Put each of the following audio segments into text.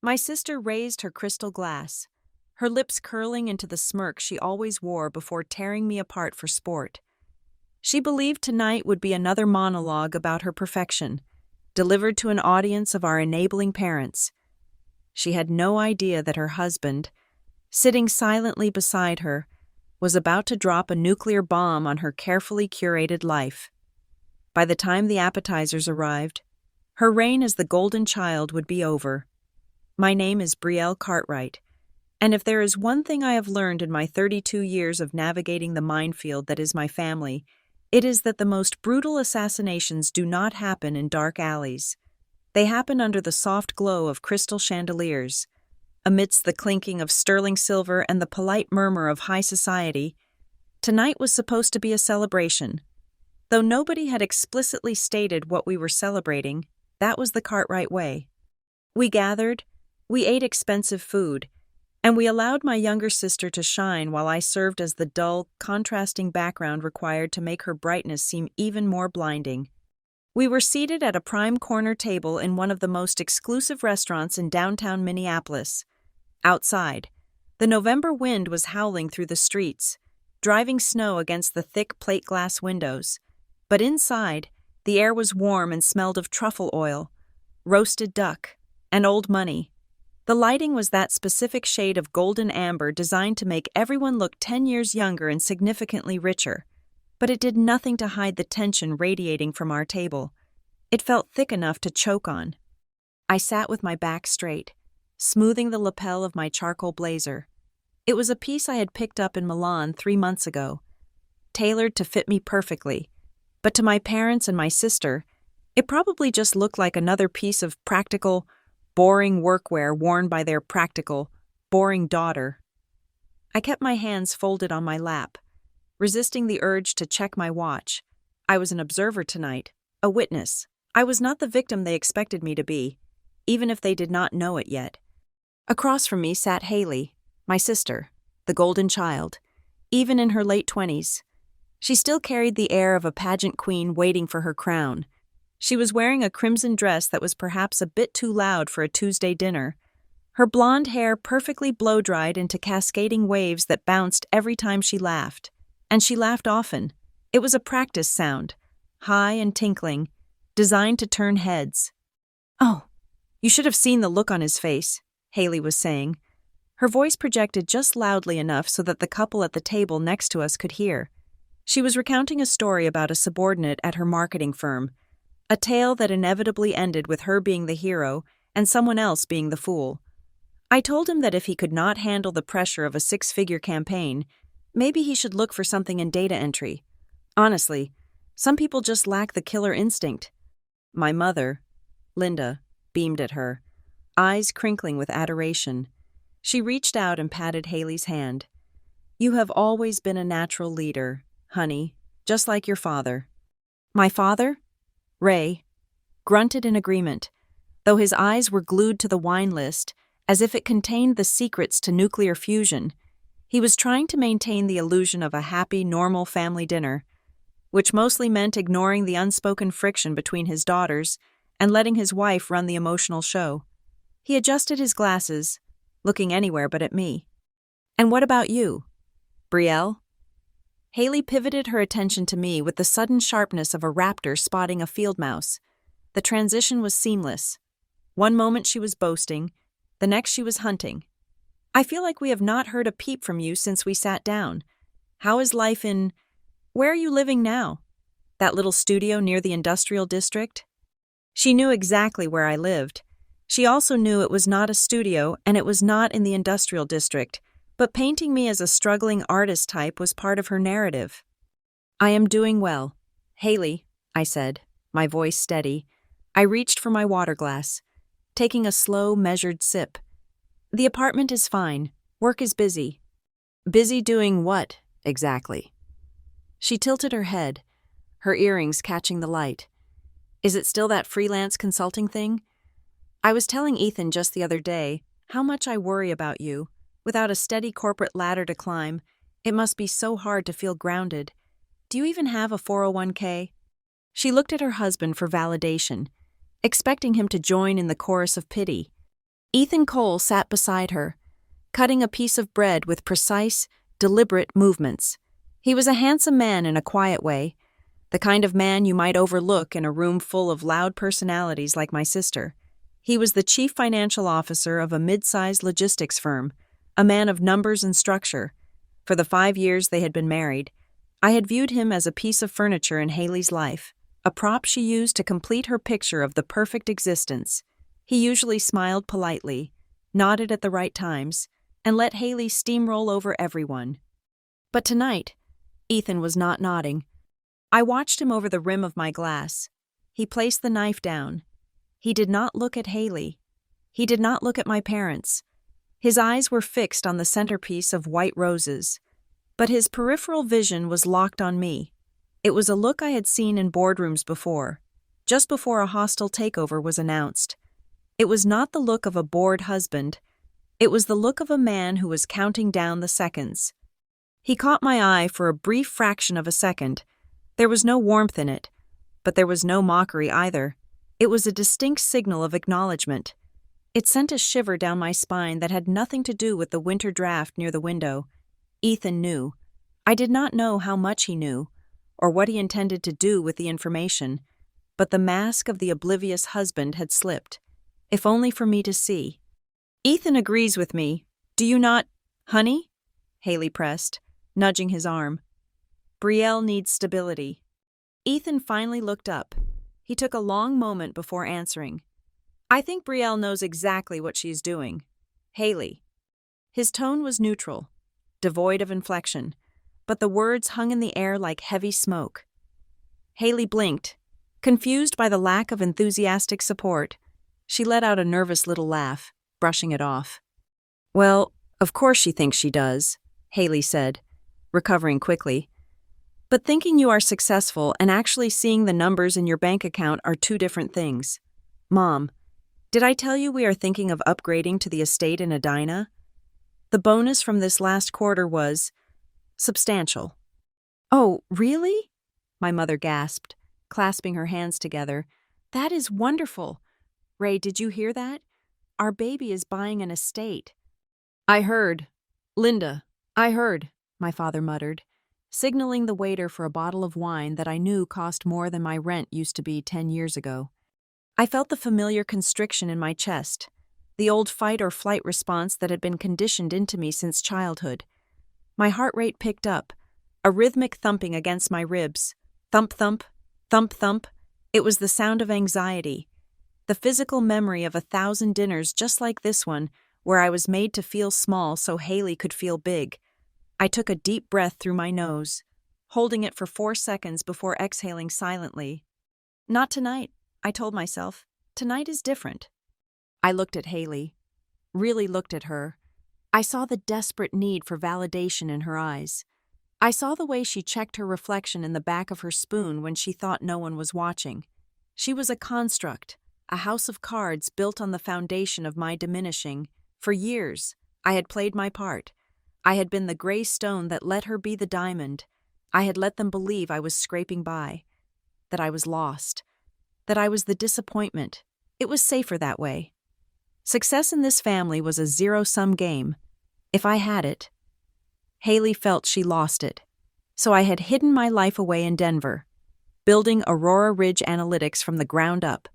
My sister raised her crystal glass, her lips curling into the smirk she always wore before tearing me apart for sport. She believed tonight would be another monologue about her perfection, delivered to an audience of our enabling parents. She had no idea that her husband, sitting silently beside her, was about to drop a nuclear bomb on her carefully curated life. By the time the appetizers arrived, her reign as the golden child would be over. My name is Brielle Cartwright, and if there is one thing I have learned in my 32 years of navigating the minefield that is my family, it is that the most brutal assassinations do not happen in dark alleys. They happen under the soft glow of crystal chandeliers. Amidst the clinking of sterling silver and the polite murmur of high society, tonight was supposed to be a celebration. Though nobody had explicitly stated what we were celebrating, that was the Cartwright way. We gathered, we ate expensive food, and we allowed my younger sister to shine while I served as the dull, contrasting background required to make her brightness seem even more blinding. We were seated at a prime corner table in one of the most exclusive restaurants in downtown Minneapolis. Outside, the November wind was howling through the streets, driving snow against the thick plate glass windows. But inside, the air was warm and smelled of truffle oil, roasted duck, and old money. The lighting was that specific shade of golden amber designed to make everyone look 10 years younger and significantly richer. But it did nothing to hide the tension radiating from our table. It felt thick enough to choke on. I sat with my back straight, smoothing the lapel of my charcoal blazer. It was a piece I had picked up in Milan 3 months ago, tailored to fit me perfectly. But to my parents and my sister, it probably just looked like another piece of practical, boring workwear worn by their practical, boring daughter. I kept my hands folded on my lap, resisting the urge to check my watch. I was an observer tonight, a witness. I was not the victim they expected me to be, even if they did not know it yet. Across from me sat Haley, my sister, the golden child, even in her late 20s. She still carried the air of a pageant queen waiting for her crown. She was wearing a crimson dress that was perhaps a bit too loud for a Tuesday dinner, her blonde hair perfectly blow-dried into cascading waves that bounced every time she laughed. And she laughed often. It was a practice sound, high and tinkling, designed to turn heads. "Oh, you should have seen the look on his face," Haley was saying. Her voice projected just loudly enough so that the couple at the table next to us could hear. She was recounting a story about a subordinate at her marketing firm, a tale that inevitably ended with her being the hero and someone else being the fool. I told him that if he could not handle the pressure of a 6-figure campaign, maybe he should look for something in data entry. Honestly, some people just lack the killer instinct. My mother, Linda, beamed at her, eyes crinkling with adoration. She reached out and patted Haley's hand. "You have always been a natural leader, honey, just like your father." My father? Ray grunted in agreement, though his eyes were glued to the wine list as if it contained the secrets to nuclear fusion. He was trying to maintain the illusion of a happy, normal family dinner, which mostly meant ignoring the unspoken friction between his daughters and letting his wife run the emotional show. He adjusted his glasses, looking anywhere but at me. "And what about you, Brielle?" Haley pivoted her attention to me with the sudden sharpness of a raptor spotting a field mouse. The transition was seamless. One moment she was boasting, the next she was hunting. "I feel like we have not heard a peep from you since we sat down. How is life in... Where are you living now? That little studio near the industrial district?" She knew exactly where I lived. She also knew it was not a studio and it was not in the industrial district, but painting me as a struggling artist type was part of her narrative. "I am doing well. Haley," I said, my voice steady. I reached for my water glass, taking a slow, measured sip. "The apartment is fine. Work is busy." "Busy doing what, exactly?" She tilted her head, her earrings catching the light. "Is it still that freelance consulting thing? I was telling Ethan just the other day how much I worry about you. Without a steady corporate ladder to climb, it must be so hard to feel grounded. Do you even have a 401k? She looked at her husband for validation, expecting him to join in the chorus of pity. Ethan Cole sat beside her, cutting a piece of bread with precise, deliberate movements. He was a handsome man in a quiet way, the kind of man you might overlook in a room full of loud personalities like my sister. He was the chief financial officer of a mid-sized logistics firm, a man of numbers and structure. For the 5 years they had been married, I had viewed him as a piece of furniture in Haley's life, a prop she used to complete her picture of the perfect existence. He usually smiled politely, nodded at the right times, and let Haley steamroll over everyone. But tonight, Ethan was not nodding. I watched him over the rim of my glass. He placed the knife down. He did not look at Haley. He did not look at my parents. His eyes were fixed on the centerpiece of white roses, but his peripheral vision was locked on me. It was a look I had seen in boardrooms before, just before a hostile takeover was announced. It was not the look of a bored husband. It was the look of a man who was counting down the seconds. He caught my eye for a brief fraction of a second. There was no warmth in it, but there was no mockery either. It was a distinct signal of acknowledgement. It sent a shiver down my spine that had nothing to do with the winter draft near the window. Ethan knew. I did not know how much he knew, or what he intended to do with the information, but the mask of the oblivious husband had slipped, if only for me to see. Ethan agrees with me. Do you not, honey? Haley pressed, nudging his arm. Brielle needs stability. Ethan finally looked up. He took a long moment before answering. I think Brielle knows exactly what she's doing. Haley. His tone was neutral, devoid of inflection, but the words hung in the air like heavy smoke. Haley blinked, confused by the lack of enthusiastic support. She let out a nervous little laugh, brushing it off. Well, of course she thinks she does, Haley said, recovering quickly. But thinking you are successful and actually seeing the numbers in your bank account are two different things. Mom, did I tell you we are thinking of upgrading to the estate in Edina? The bonus from this last quarter was substantial. Oh, really? My mother gasped, clasping her hands together. That is wonderful. Ray, did you hear that? Our baby is buying an estate. I heard. Linda, I heard, my father muttered, signaling the waiter for a bottle of wine that I knew cost more than my rent used to be 10 years ago. I felt the familiar constriction in my chest, the old fight-or-flight response that had been conditioned into me since childhood. My heart rate picked up, a rhythmic thumping against my ribs. Thump-thump, thump-thump. It was the sound of anxiety, the physical memory of 1,000 dinners just like this one, where I was made to feel small so Haley could feel big. I took a deep breath through my nose, holding it for 4 seconds before exhaling silently. Not tonight, I told myself. Tonight is different. I looked at Haley, really looked at her. I saw the desperate need for validation in her eyes. I saw the way she checked her reflection in the back of her spoon when she thought no one was watching. She was a construct, a house of cards built on the foundation of my diminishing. For years, I had played my part. I had been the gray stone that let her be the diamond. I had let them believe I was scraping by, that I was lost, that I was the disappointment. It was safer that way. Success in this family was a zero-sum game. If I had it, Haley felt she lost it. So I had hidden my life away in Denver, building Aurora Ridge Analytics from the ground up,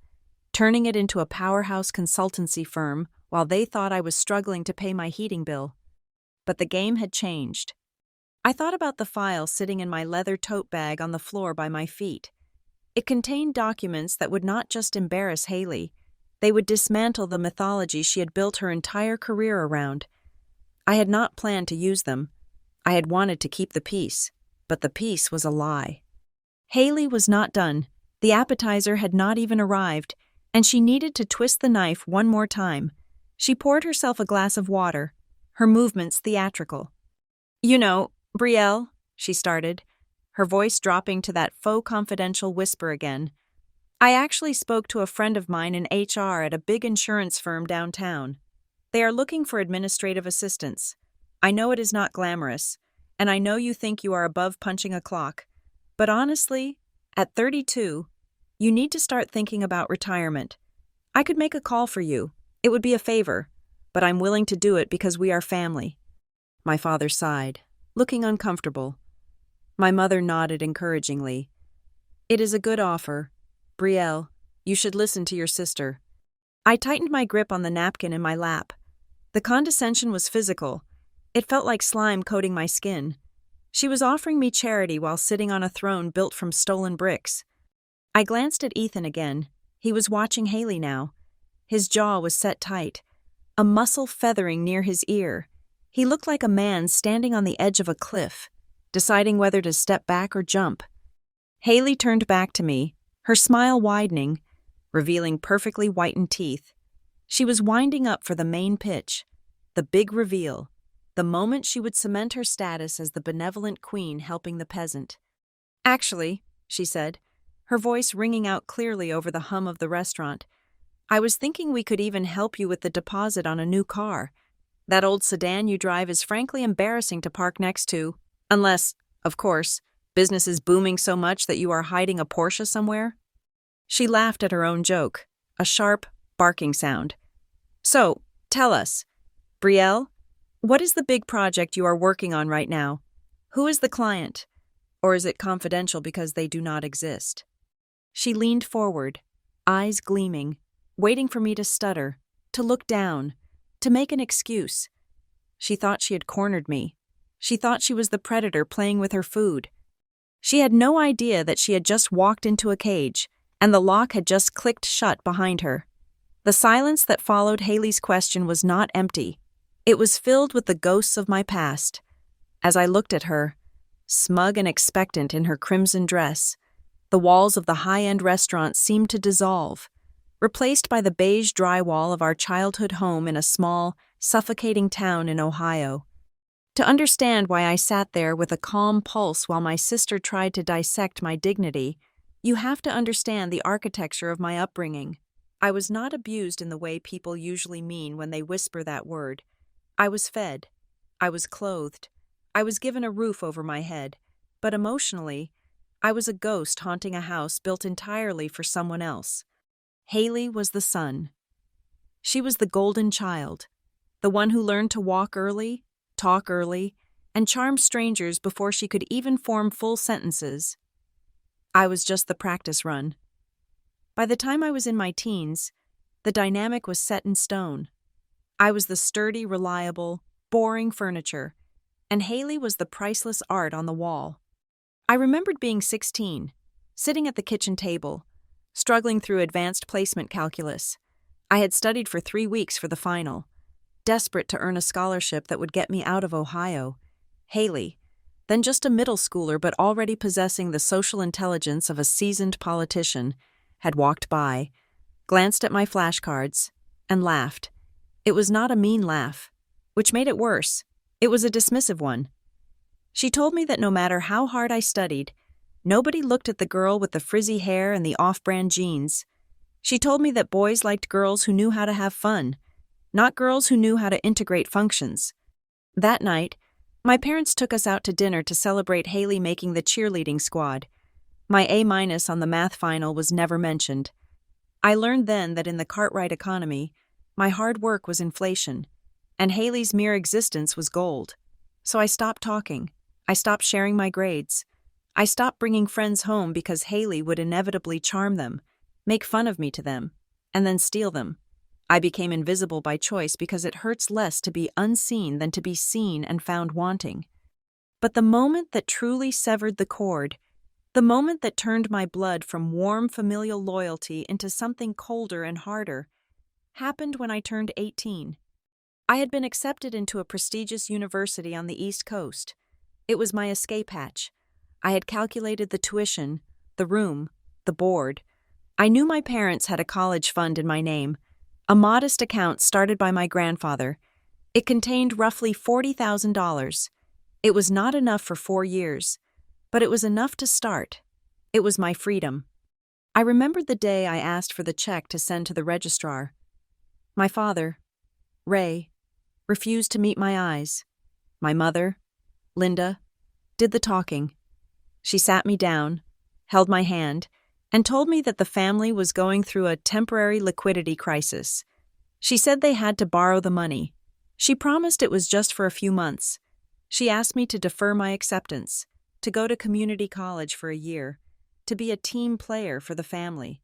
turning it into a powerhouse consultancy firm while they thought I was struggling to pay my heating bill. But the game had changed. I thought about the file sitting in my leather tote bag on the floor by my feet. It contained documents that would not just embarrass Haley, they would dismantle the mythology she had built her entire career around. I had not planned to use them. I had wanted to keep the peace, but the peace was a lie. Haley was not done. The appetizer had not even arrived, and she needed to twist the knife one more time. She poured herself a glass of water, her movements theatrical. You know, Brielle, she started, her voice dropping to that faux confidential whisper again. I actually spoke to a friend of mine in HR at a big insurance firm downtown. They are looking for administrative assistance. I know it is not glamorous, and I know you think you are above punching a clock, but honestly, at 32, you need to start thinking about retirement. I could make a call for you, It would be a favor, but I'm willing to do it because we are family." My father sighed, looking uncomfortable. My mother nodded encouragingly. "It is a good offer. Brielle, you should listen to your sister." I tightened my grip on the napkin in my lap. The condescension was physical. It felt like slime coating my skin. She was offering me charity while sitting on a throne built from stolen bricks. I glanced at Ethan again. He was watching Haley now. His jaw was set tight, a muscle feathering near his ear. He looked like a man standing on the edge of a cliff, deciding whether to step back or jump. Haley turned back to me, her smile widening, revealing perfectly whitened teeth. She was winding up for the main pitch, the big reveal, the moment she would cement her status as the benevolent queen helping the peasant. "Actually," she said, her voice ringing out clearly over the hum of the restaurant, "I was thinking we could even help you with the deposit on a new car. That old sedan you drive is frankly embarrassing to park next to, unless, of course, business is booming so much that you are hiding a Porsche somewhere." She laughed at her own joke, a sharp, barking sound. "So, tell us, Brielle, what is the big project you are working on right now? Who is the client? Or is it confidential because they do not exist?" She leaned forward, eyes gleaming, waiting for me to stutter, to look down, to make an excuse. She thought she had cornered me. She thought she was the predator playing with her food. She had no idea that she had just walked into a cage, and the lock had just clicked shut behind her. The silence that followed Haley's question was not empty. It was filled with the ghosts of my past. As I looked at her, smug and expectant in her crimson dress, the walls of the high-end restaurant seemed to dissolve, replaced by the beige drywall of our childhood home in a small, suffocating town in Ohio. To understand why I sat there with a calm pulse while my sister tried to dissect my dignity, you have to understand the architecture of my upbringing. I was not abused in the way people usually mean when they whisper that word. I was fed. I was clothed. I was given a roof over my head. But emotionally, I was a ghost haunting a house built entirely for someone else. Haley was the sun. She was the golden child, the one who learned to walk early, talk early, and charm strangers before she could even form full sentences. I was just the practice run. By the time I was in my teens, the dynamic was set in stone. I was the sturdy, reliable, boring furniture, and Haley was the priceless art on the wall. I remembered being 16, sitting at the kitchen table, struggling through advanced placement calculus. I had studied for 3 weeks for the final, desperate to earn a scholarship that would get me out of Ohio. Haley, then just a middle schooler but already possessing the social intelligence of a seasoned politician, had walked by, glanced at my flashcards, and laughed. It was not a mean laugh, which made it worse. It was a dismissive one. She told me that no matter how hard I studied, nobody looked at the girl with the frizzy hair and the off-brand jeans. She told me that boys liked girls who knew how to have fun, not girls who knew how to integrate functions. That night, my parents took us out to dinner to celebrate Haley making the cheerleading squad. My A- on the math final was never mentioned. I learned then that in the Cartwright economy, my hard work was inflation, and Haley's mere existence was gold. So I stopped talking. I stopped sharing my grades. I stopped bringing friends home because Haley would inevitably charm them, make fun of me to them, and then steal them. I became invisible by choice because it hurts less to be unseen than to be seen and found wanting. But the moment that truly severed the cord, the moment that turned my blood from warm familial loyalty into something colder and harder, happened when I turned 18. I had been accepted into a prestigious university on the East Coast. It was my escape hatch. I had calculated the tuition, the room, the board. I knew my parents had a college fund in my name, a modest account started by my grandfather. It contained roughly $40,000. It was not enough for 4 years, but it was enough to start. It was my freedom. I remembered the day I asked for the check to send to the registrar. My father, Ray, refused to meet my eyes. My mother, Linda, did the talking. She sat me down, held my hand, and told me that the family was going through a temporary liquidity crisis. She said they had to borrow the money. She promised it was just for a few months. She asked me to defer my acceptance, to go to community college for a year, to be a team player for the family.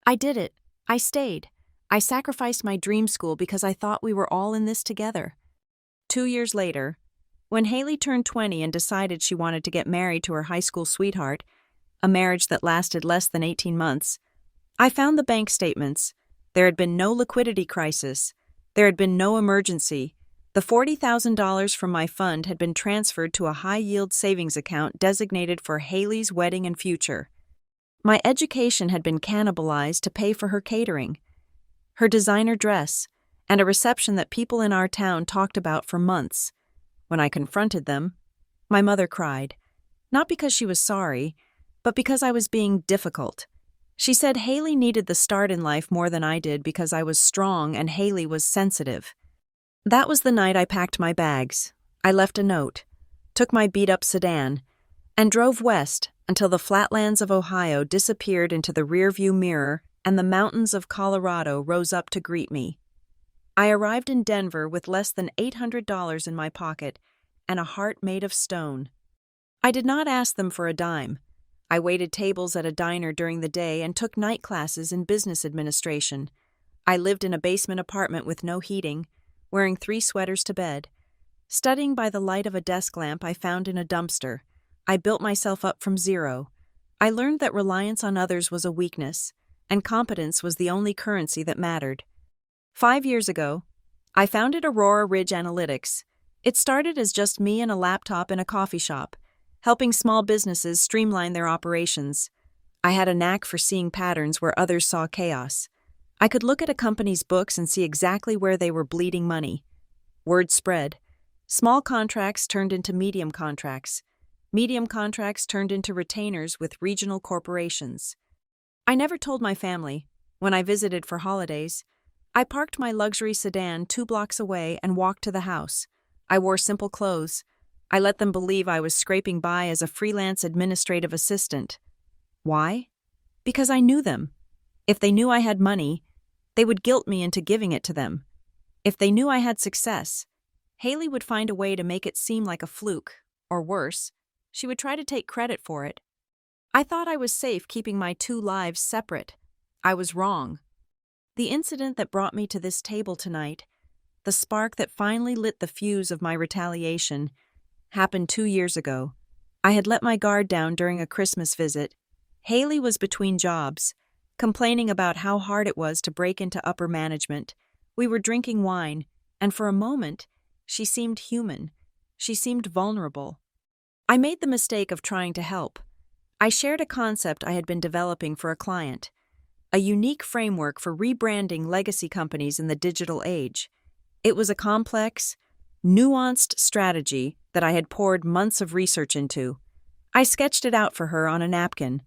I did it. I stayed. I sacrificed my dream school because I thought we were all in this together. 2 years later, when Haley turned 20 and decided she wanted to get married to her high school sweetheart, a marriage that lasted less than 18 months, I found the bank statements. There had been no liquidity crisis. There had been no emergency. The $40,000 from my fund had been transferred to a high-yield savings account designated for Haley's wedding and future. My education had been cannibalized to pay for her catering, her designer dress, and a reception that people in our town talked about for months. When I confronted them, my mother cried, not because she was sorry, but because I was being difficult. She said Haley needed the start in life more than I did because I was strong and Haley was sensitive. That was the night I packed my bags. I left a note, took my beat-up sedan, and drove west until the flatlands of Ohio disappeared into the rearview mirror and the mountains of Colorado rose up to greet me. I arrived in Denver with less than $800 in my pocket and a heart made of stone. I did not ask them for a dime. I waited tables at a diner during the day and took night classes in business administration. I lived in a basement apartment with no heating, wearing 3 sweaters to bed. Studying by the light of a desk lamp I found in a dumpster, I built myself up from zero. I learned that reliance on others was a weakness, and competence was the only currency that mattered. 5 years ago, I founded Aurora Ridge Analytics. It started as just me and a laptop in a coffee shop, helping small businesses streamline their operations. I had a knack for seeing patterns where others saw chaos. I could look at a company's books and see exactly where they were bleeding money. Word spread. Small contracts turned into medium contracts. Medium contracts turned into retainers with regional corporations. I never told my family. When I visited for holidays, I parked my luxury sedan 2 blocks away and walked to the house. I wore simple clothes. I let them believe I was scraping by as a freelance administrative assistant. Why? Because I knew them. If they knew I had money, they would guilt me into giving it to them. If they knew I had success, Haley would find a way to make it seem like a fluke, or worse, she would try to take credit for it. I thought I was safe keeping my 2 lives separate. I was wrong. The incident that brought me to this table tonight, the spark that finally lit the fuse of my retaliation, happened 2 years ago. I had let my guard down during a Christmas visit. Haley was between jobs, complaining about how hard it was to break into upper management. We were drinking wine, and for a moment, she seemed human. She seemed vulnerable. I made the mistake of trying to help. I shared a concept I had been developing for a client, a unique framework for rebranding legacy companies in the digital age. It was a complex, nuanced strategy that I had poured months of research into. I sketched it out for her on a napkin,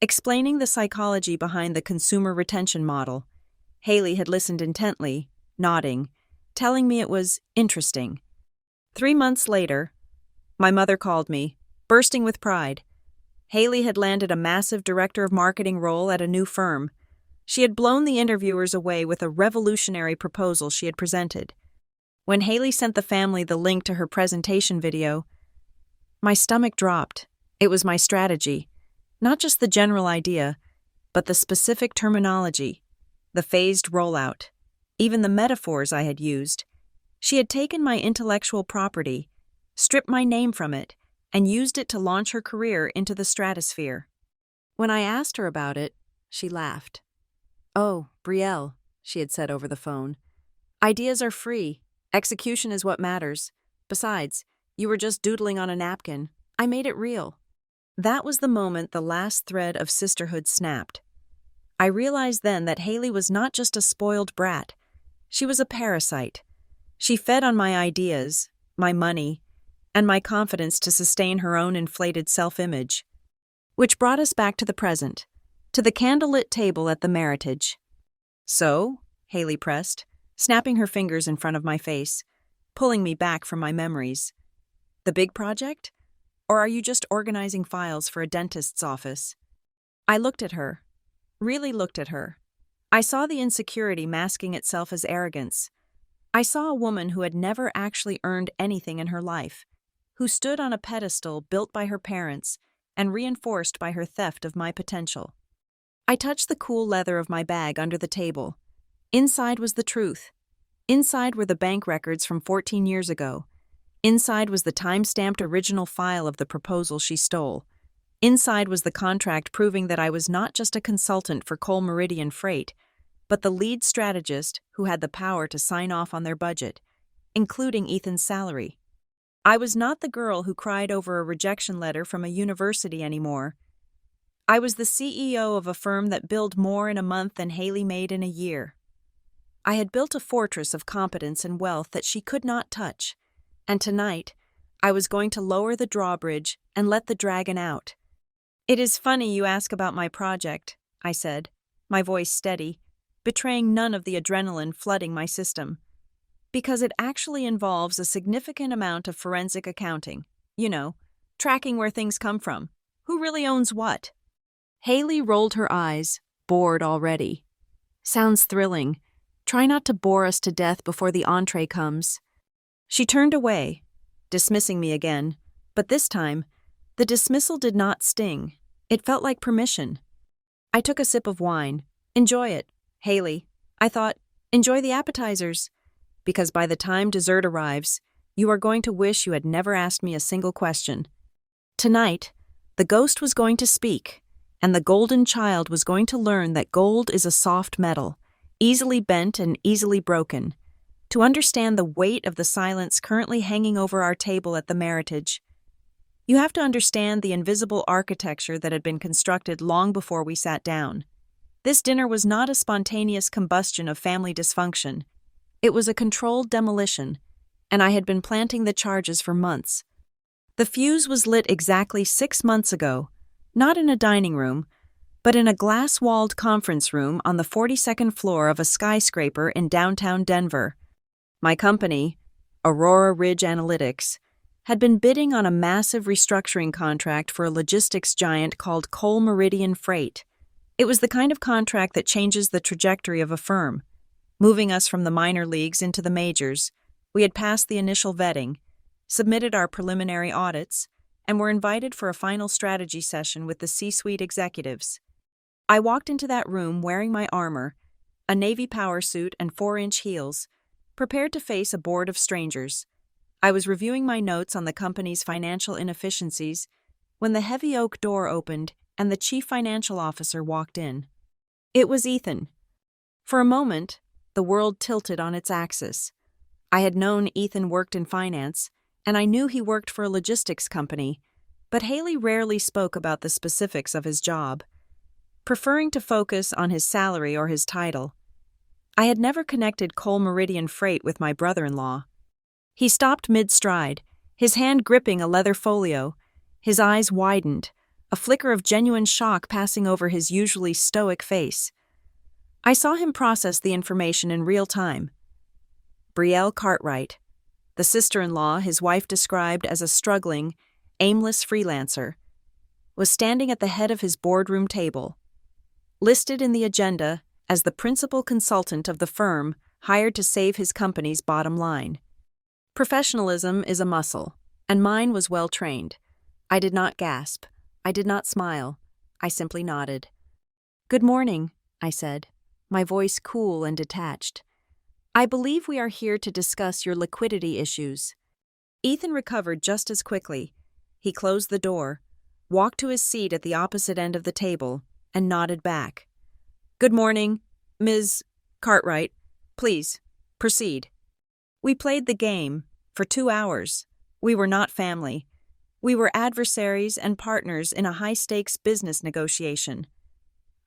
explaining the psychology behind the consumer retention model. Haley had listened intently, nodding, telling me it was interesting. 3 months later, my mother called me, bursting with pride. Haley had landed a massive director of marketing role at a new firm. She had blown the interviewers away with a revolutionary proposal she had presented. When Haley sent the family the link to her presentation video, my stomach dropped. It was my strategy, not just the general idea, but the specific terminology, the phased rollout, even the metaphors I had used. She had taken my intellectual property, stripped my name from it, and used it to launch her career into the stratosphere. When I asked her about it, she laughed. "Oh, Brielle," she had said over the phone, "ideas are free. Execution is what matters. Besides, you were just doodling on a napkin. I made it real." That was the moment the last thread of sisterhood snapped. I realized then that Haley was not just a spoiled brat. She was a parasite. She fed on my ideas, my money, and my confidence to sustain her own inflated self-image. Which brought us back to the present, to the candlelit table at the Meritage. "So?" Haley pressed, snapping her fingers in front of my face, pulling me back from my memories. "The big project? Or are you just organizing files for a dentist's office?" I looked at her, really looked at her. I saw the insecurity masking itself as arrogance. I saw a woman who had never actually earned anything in her life, who stood on a pedestal built by her parents and reinforced by her theft of my potential. I touched the cool leather of my bag under the table. Inside was the truth. Inside were the bank records from 14 years ago. Inside was the time-stamped original file of the proposal she stole. Inside was the contract proving that I was not just a consultant for Coal Meridian Freight, but the lead strategist who had the power to sign off on their budget, including Ethan's salary. I was not the girl who cried over a rejection letter from a university anymore. I was the CEO of a firm that billed more in a month than Haley made in a year. I had built a fortress of competence and wealth that she could not touch, and tonight, I was going to lower the drawbridge and let the dragon out. "It is funny you ask about my project," I said, my voice steady, betraying none of the adrenaline flooding my system. "Because it actually involves a significant amount of forensic accounting. You know, tracking where things come from. Who really owns what?" Haley rolled her eyes, bored already. "Sounds thrilling. Try not to bore us to death before the entree comes." She turned away, dismissing me again, but this time, the dismissal did not sting. It felt like permission. I took a sip of wine. "Enjoy it, Haley." I thought, "Enjoy the appetizers." Because by the time dessert arrives, you are going to wish you had never asked me a single question. Tonight, the ghost was going to speak, and the golden child was going to learn that gold is a soft metal, easily bent and easily broken, to understand the weight of the silence currently hanging over our table at the Meritage. You have to understand the invisible architecture that had been constructed long before we sat down. This dinner was not a spontaneous combustion of family dysfunction. It was a controlled demolition, and I had been planting the charges for months. The fuse was lit exactly 6 months ago, not in a dining room, but in a glass-walled conference room on the 42nd floor of a skyscraper in downtown Denver. My company, Aurora Ridge Analytics, had been bidding on a massive restructuring contract for a logistics giant called Coal Meridian Freight. It was the kind of contract that changes the trajectory of a firm, moving us from the minor leagues into the majors. We had passed the initial vetting, submitted our preliminary audits, and were invited for a final strategy session with the C-suite executives. I walked into that room wearing my armor, a Navy power suit and 4-inch heels, prepared to face a board of strangers. I was reviewing my notes on the company's financial inefficiencies when the heavy oak door opened and the chief financial officer walked in. It was Ethan. For a moment, the world tilted on its axis. I had known Ethan worked in finance, and I knew he worked for a logistics company, but Haley rarely spoke about the specifics of his job, preferring to focus on his salary or his title. I had never connected Coal Meridian Freight with my brother-in-law. He stopped mid-stride, his hand gripping a leather folio. His eyes widened, a flicker of genuine shock passing over his usually stoic face. I saw him process the information in real time. Brielle Cartwright, the sister-in-law his wife described as a struggling, aimless freelancer, was standing at the head of his boardroom table, listed in the agenda as the principal consultant of the firm hired to save his company's bottom line. Professionalism is a muscle, and mine was well trained. I did not gasp. I did not smile. I simply nodded. "Good morning," I said, my voice cool and detached. "I believe we are here to discuss your liquidity issues." Ethan recovered just as quickly. He closed the door, walked to his seat at the opposite end of the table, and nodded back. "Good morning, Ms. Cartwright. Please, proceed." We played the game for 2 hours. We were not family. We were adversaries and partners in a high-stakes business negotiation.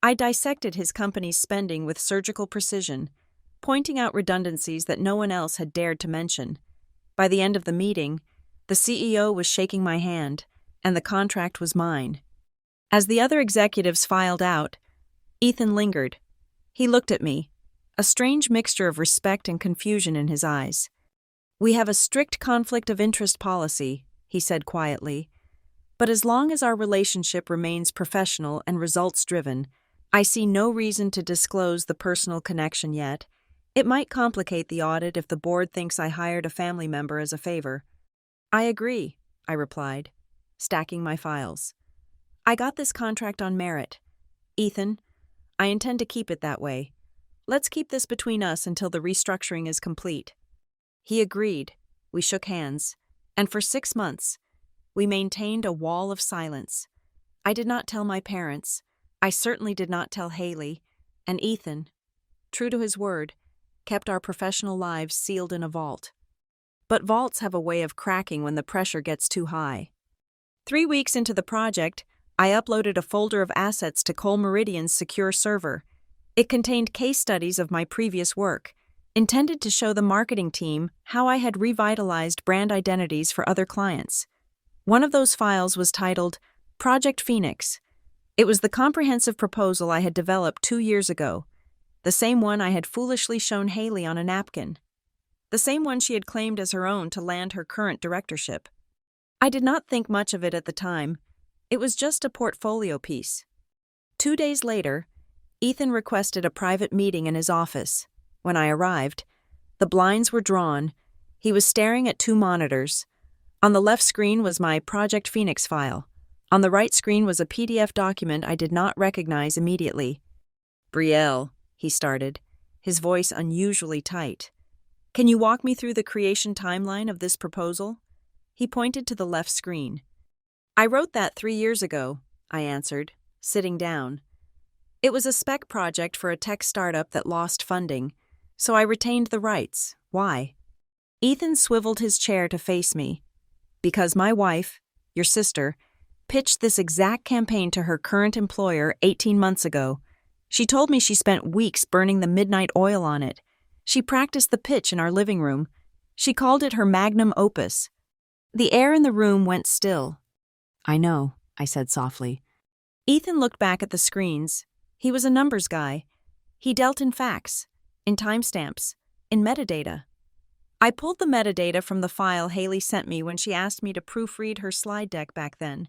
I dissected his company's spending with surgical precision, pointing out redundancies that no one else had dared to mention. By the end of the meeting, the CEO was shaking my hand, and the contract was mine. As the other executives filed out, Ethan lingered. He looked at me, a strange mixture of respect and confusion in his eyes. "We have a strict conflict of interest policy," he said quietly, "but as long as our relationship remains professional and results-driven, I see no reason to disclose the personal connection yet. It might complicate the audit if the board thinks I hired a family member as a favor. I agree, I replied, stacking my files. I got this contract on merit. Ethan, I intend to keep it that way. Let's keep this between us until the restructuring is complete. He agreed. We shook hands. And for 6 months, we maintained a wall of silence. I did not tell my parents. I certainly did not tell Haley. And Ethan, true to his word, kept our professional lives sealed in a vault. But vaults have a way of cracking when the pressure gets too high. 3 weeks into the project, I uploaded a folder of assets to Cole Meridian's secure server. It contained case studies of my previous work, intended to show the marketing team how I had revitalized brand identities for other clients. One of those files was titled Project Phoenix. It was the comprehensive proposal I had developed 2 years ago, the same one I had foolishly shown Haley on a napkin, the same one she had claimed as her own to land her current directorship. I did not think much of it at the time. It was just a portfolio piece. 2 days later, Ethan requested a private meeting in his office. When I arrived, the blinds were drawn. He was staring at 2 monitors. On the left screen was my Project Phoenix file. On the right screen was a PDF document I did not recognize immediately. "Brielle," he started, his voice unusually tight. "Can you walk me through the creation timeline of this proposal?" He pointed to the left screen. "I wrote that 3 years ago," I answered, sitting down. "It was a spec project for a tech startup that lost funding, so I retained the rights. Why?" Ethan swiveled his chair to face me. "Because my wife, your sister, pitched this exact campaign to her current employer 18 months ago. She told me she spent weeks burning the midnight oil on it. She practiced the pitch in our living room. She called it her magnum opus." The air in the room went still. "I know," I said softly. Ethan looked back at the screens. He was a numbers guy. He dealt in facts, in timestamps, in metadata. I pulled the metadata from the file Haley sent me when she asked me to proofread her slide deck back then.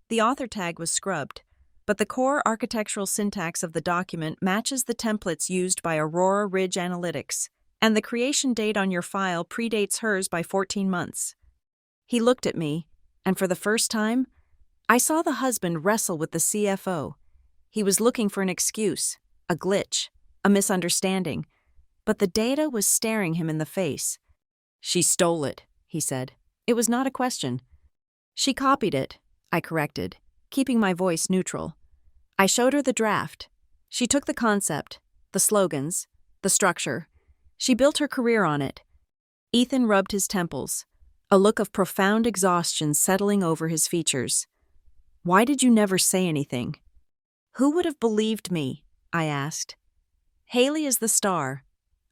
The author tag was scrubbed, but the core architectural syntax of the document matches the templates used by Aurora Ridge Analytics, and the creation date on your file predates hers by 14 months. He looked at me, and for the first time, I saw the husband wrestle with the CFO. He was looking for an excuse, a glitch, a misunderstanding, but the data was staring him in the face. "She stole it," he said. It was not a question. "She copied it," I corrected, keeping my voice neutral. I showed her the draft. She took the concept, the slogans, the structure. She built her career on it. Ethan rubbed his temples, a look of profound exhaustion settling over his features. "Why did you never say anything?" "Who would have believed me?" I asked. "Haley is the star.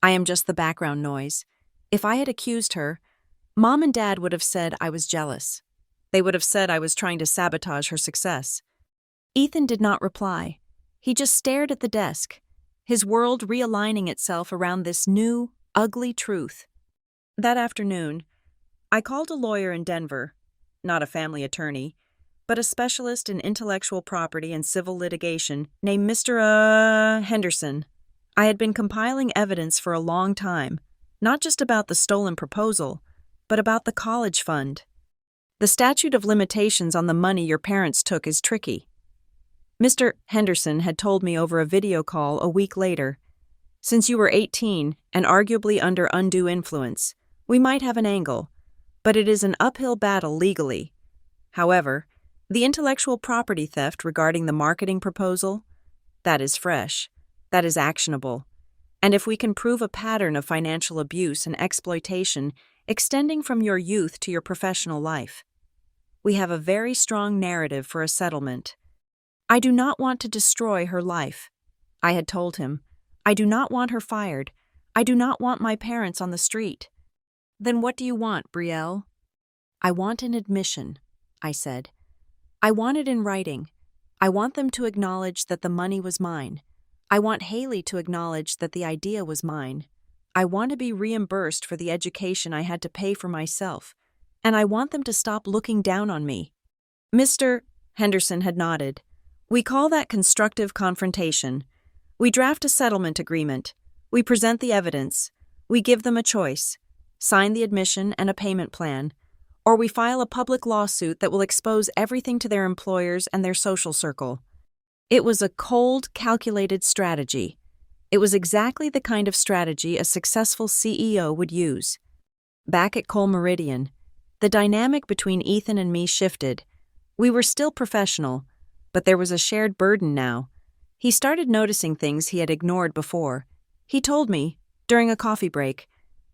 I am just the background noise. If I had accused her, Mom and Dad would have said I was jealous. They would have said I was trying to sabotage her success." Ethan did not reply. He just stared at the desk, his world realigning itself around this new, ugly truth. That afternoon, I called a lawyer in Denver, not a family attorney, but a specialist in intellectual property and civil litigation named Mr. Henderson. I had been compiling evidence for a long time, not just about the stolen proposal, but about the college fund. The statute of limitations on the money your parents took is tricky. Mr. Henderson had told me over a video call a week later, "Since you were 18 and arguably under undue influence, we might have an angle, but it is an uphill battle legally. However, the intellectual property theft regarding the marketing proposal, that is fresh, that is actionable. And if we can prove a pattern of financial abuse and exploitation extending from your youth to your professional life, we have a very strong narrative for a settlement. I do not want to destroy her life," I had told him. "I do not want her fired. I do not want my parents on the street." "Then what do you want, Brielle?" "I want an admission," I said. "I want it in writing. I want them to acknowledge that the money was mine. I want Haley to acknowledge that the idea was mine. I want to be reimbursed for the education I had to pay for myself, and I want them to stop looking down on me." Mr. Henderson had nodded. We call that constructive confrontation. We draft a settlement agreement. We present the evidence. We give them a choice: sign the admission and a payment plan, or we file a public lawsuit that will expose everything to their employers and their social circle. It was a cold, calculated strategy. It was exactly the kind of strategy a successful CEO would use. Back at Cole Meridian, the dynamic between Ethan and me shifted. We were still professional, but there was a shared burden now. He started noticing things he had ignored before. He told me, during a coffee break,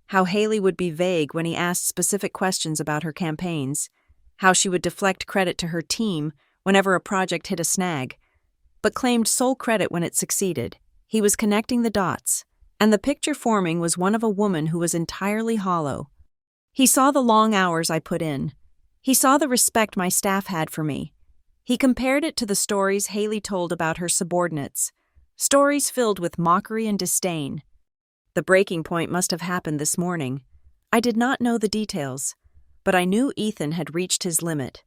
how Haley would be vague when he asked specific questions about her campaigns, how she would deflect credit to her team whenever a project hit a snag, but claimed sole credit when it succeeded. He was connecting the dots, and the picture forming was one of a woman who was entirely hollow. He saw the long hours I put in. He saw the respect my staff had for me. He compared it to the stories Haley told about her subordinates, stories filled with mockery and disdain. The breaking point must have happened this morning. I did not know the details, but I knew Ethan had reached his limit.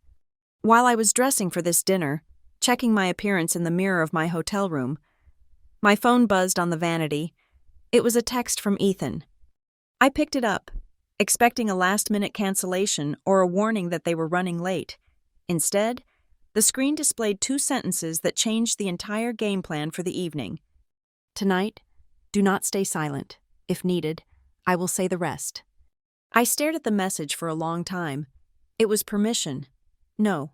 While I was dressing for this dinner, checking my appearance in the mirror of my hotel room, my phone buzzed on the vanity. It was a text from Ethan. I picked it up, expecting a last-minute cancellation or a warning that they were running late. Instead, the screen displayed 2 sentences that changed the entire game plan for the evening. Tonight, do not stay silent. If needed, I will say the rest. I stared at the message for a long time. It was permission. No,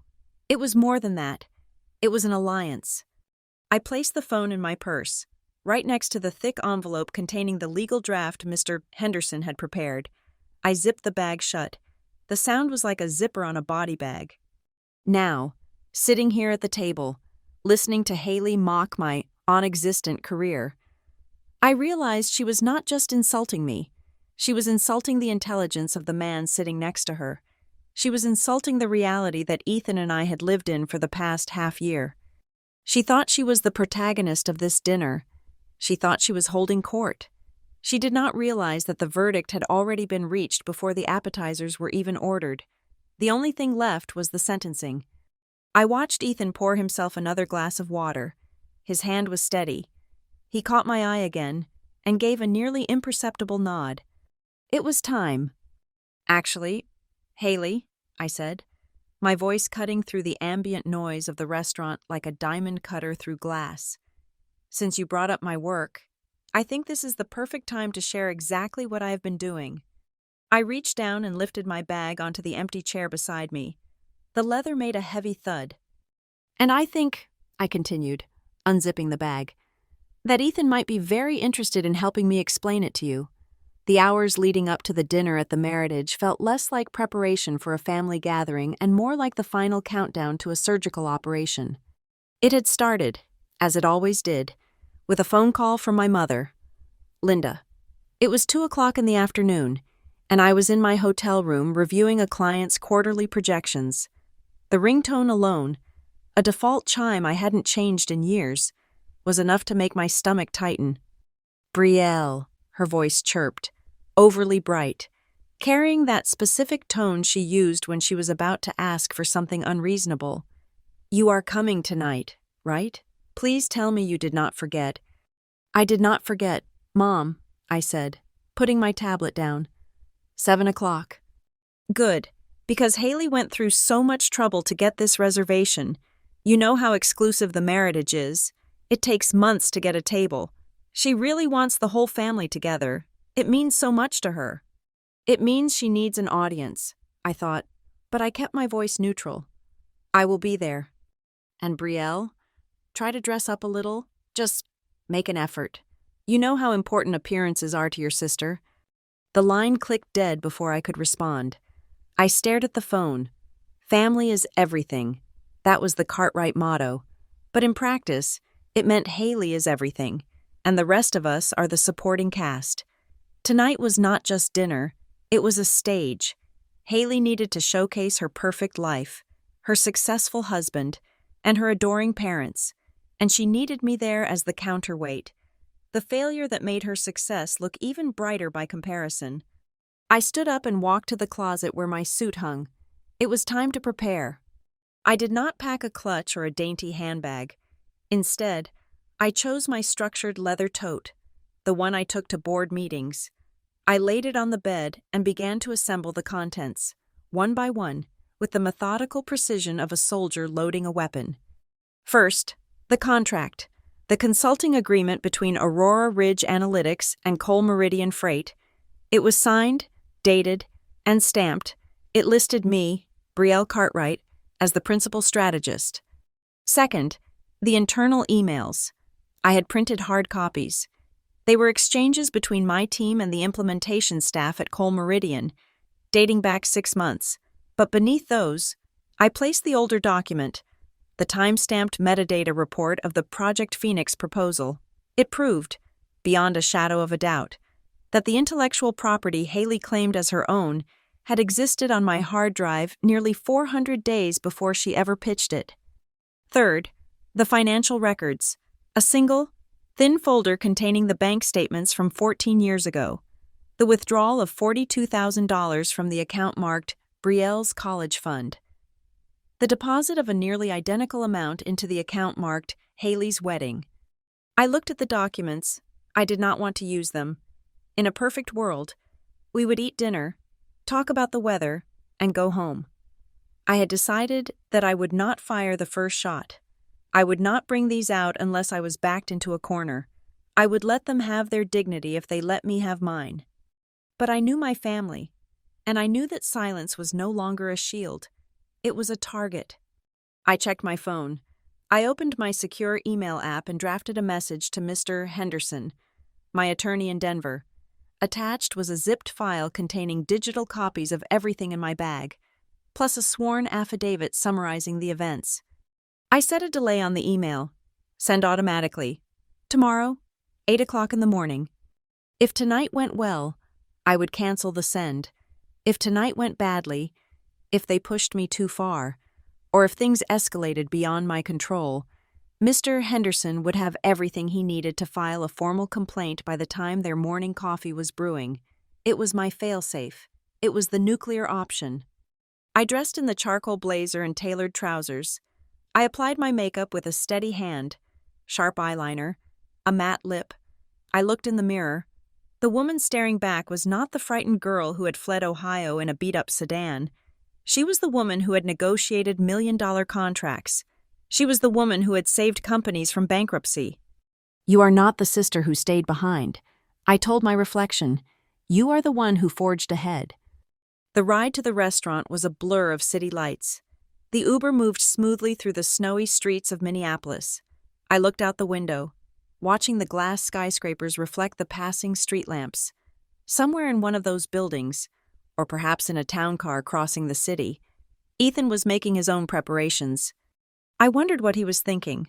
it was more than that. It was an alliance. I placed the phone in my purse, right next to the thick envelope containing the legal draft Mr. Henderson had prepared. I zipped the bag shut. The sound was like a zipper on a body bag. Now, sitting here at the table, listening to Haley mock my non-existent career, I realized she was not just insulting me. She was insulting the intelligence of the man sitting next to her. She was insulting the reality that Ethan and I had lived in for the past half-year. She thought she was the protagonist of this dinner. She thought she was holding court. She did not realize that the verdict had already been reached before the appetizers were even ordered. The only thing left was the sentencing. I watched Ethan pour himself another glass of water. His hand was steady. He caught my eye again and gave a nearly imperceptible nod. It was time. Actually, Haley, I said, my voice cutting through the ambient noise of the restaurant like a diamond cutter through glass. Since you brought up my work, I think this is the perfect time to share exactly what I have been doing. I reached down and lifted my bag onto the empty chair beside me. The leather made a heavy thud. And I think, I continued, unzipping the bag, that Ethan might be very interested in helping me explain it to you. The hours leading up to the dinner at the Meritage felt less like preparation for a family gathering and more like the final countdown to a surgical operation. It had started, as it always did, with a phone call from my mother, Linda. It was 2:00 in the afternoon, and I was in my hotel room reviewing a client's quarterly projections. The ringtone alone, a default chime I hadn't changed in years, was enough to make my stomach tighten. Brielle, her voice chirped, overly bright, carrying that specific tone she used when she was about to ask for something unreasonable. You are coming tonight, right? Please tell me you did not forget. I did not forget, Mom, I said, putting my tablet down. 7:00. Good, because Haley went through so much trouble to get this reservation. You know how exclusive the Meritage is. It takes months to get a table. She really wants the whole family together. It means so much to her. It means she needs an audience, I thought, but I kept my voice neutral. I will be there. And Brielle, try to dress up a little. Just make an effort. You know how important appearances are to your sister. The line clicked dead before I could respond. I stared at the phone. Family is everything. That was the Cartwright motto. But in practice, it meant Haley is everything, and the rest of us are the supporting cast. Tonight was not just dinner, it was a stage. Haley needed to showcase her perfect life, her successful husband, and her adoring parents, and she needed me there as the counterweight, the failure that made her success look even brighter by comparison. I stood up and walked to the closet where my suit hung. It was time to prepare. I did not pack a clutch or a dainty handbag. Instead, I chose my structured leather tote, the one I took to board meetings. I laid it on the bed and began to assemble the contents, one by one, with the methodical precision of a soldier loading a weapon. First, the contract, the consulting agreement between Aurora Ridge Analytics and Cole Meridian Freight. It was signed, dated, and stamped. It listed me, Brielle Cartwright, as the principal strategist. Second, the internal emails. I had printed hard copies. They were exchanges between my team and the implementation staff at Cole Meridian, dating back 6 months. But beneath those, I placed the older document, the time-stamped metadata report of the Project Phoenix proposal. It proved, beyond a shadow of a doubt, that the intellectual property Haley claimed as her own had existed on my hard drive nearly 400 days before she ever pitched it. Third, the financial records, a single, thin folder containing the bank statements from 14 years ago, the withdrawal of $42,000 from the account marked Brielle's College Fund, the deposit of a nearly identical amount into the account marked Haley's Wedding. I looked at the documents. I did not want to use them. In a perfect world, we would eat dinner, talk about the weather, and go home. I had decided that I would not fire the first shot. I would not bring these out unless I was backed into a corner. I would let them have their dignity if they let me have mine. But I knew my family, and I knew that silence was no longer a shield. It was a target. I checked my phone. I opened my secure email app and drafted a message to Mr. Henderson, my attorney in Denver. Attached was a zipped file containing digital copies of everything in my bag, plus a sworn affidavit summarizing the events. I set a delay on the email. Send automatically. Tomorrow, 8 o'clock in the morning. If tonight went well, I would cancel the send. If tonight went badly, if they pushed me too far, or if things escalated beyond my control, Mr. Henderson would have everything he needed to file a formal complaint by the time their morning coffee was brewing. It was my fail-safe. It was the nuclear option. I dressed in the charcoal blazer and tailored trousers. I applied my makeup with a steady hand, sharp eyeliner, a matte lip. I looked in the mirror. The woman staring back was not the frightened girl who had fled Ohio in a beat-up sedan. She was the woman who had negotiated million-dollar contracts. She was the woman who had saved companies from bankruptcy. You are not the sister who stayed behind. I told my reflection. You are the one who forged ahead. The ride to the restaurant was a blur of city lights. The Uber moved smoothly through the snowy streets of Minneapolis. I looked out the window, watching the glass skyscrapers reflect the passing street lamps. Somewhere in one of those buildings, or perhaps in a town car crossing the city, Ethan was making his own preparations. I wondered what he was thinking.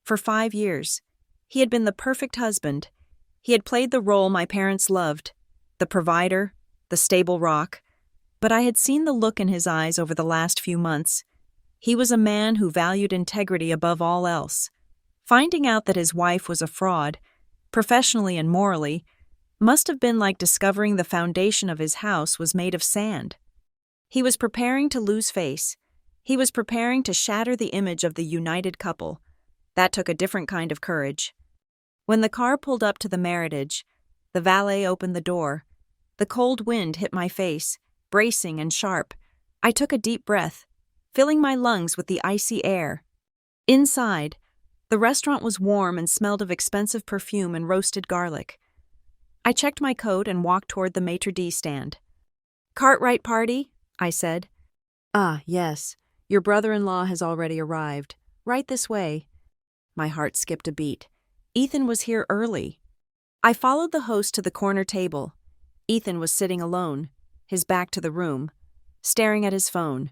For 5 years, he had been the perfect husband. He had played the role my parents loved, the provider, the stable rock. But I had seen the look in his eyes over the last few months. He was a man who valued integrity above all else. Finding out that his wife was a fraud, professionally and morally, must have been like discovering the foundation of his house was made of sand. He was preparing to lose face. He was preparing to shatter the image of the united couple. That took a different kind of courage. When the car pulled up to the Meritage, the valet opened the door. The cold wind hit my face, bracing and sharp. I took a deep breath, filling my lungs with the icy air. Inside, the restaurant was warm and smelled of expensive perfume and roasted garlic. I checked my coat and walked toward the maitre d' stand. "Cartwright party?" I said. "Ah, yes. Your brother-in-law has already arrived. Right this way." My heart skipped a beat. Ethan was here early. I followed the host to the corner table. Ethan was sitting alone, his back to the room, staring at his phone.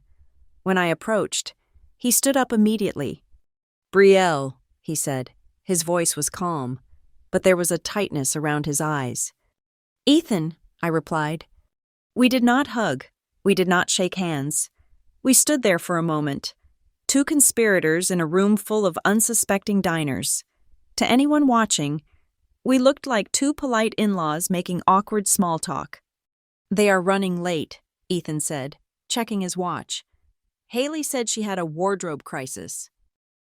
When I approached, he stood up immediately. "Brielle," he said. His voice was calm, but there was a tightness around his eyes. "Ethan," I replied. We did not hug. We did not shake hands. We stood there for a moment, 2 conspirators in a room full of unsuspecting diners. To anyone watching, we looked like 2 polite in-laws making awkward small talk. "They are running late," Ethan said, checking his watch. "Haley said she had a wardrobe crisis."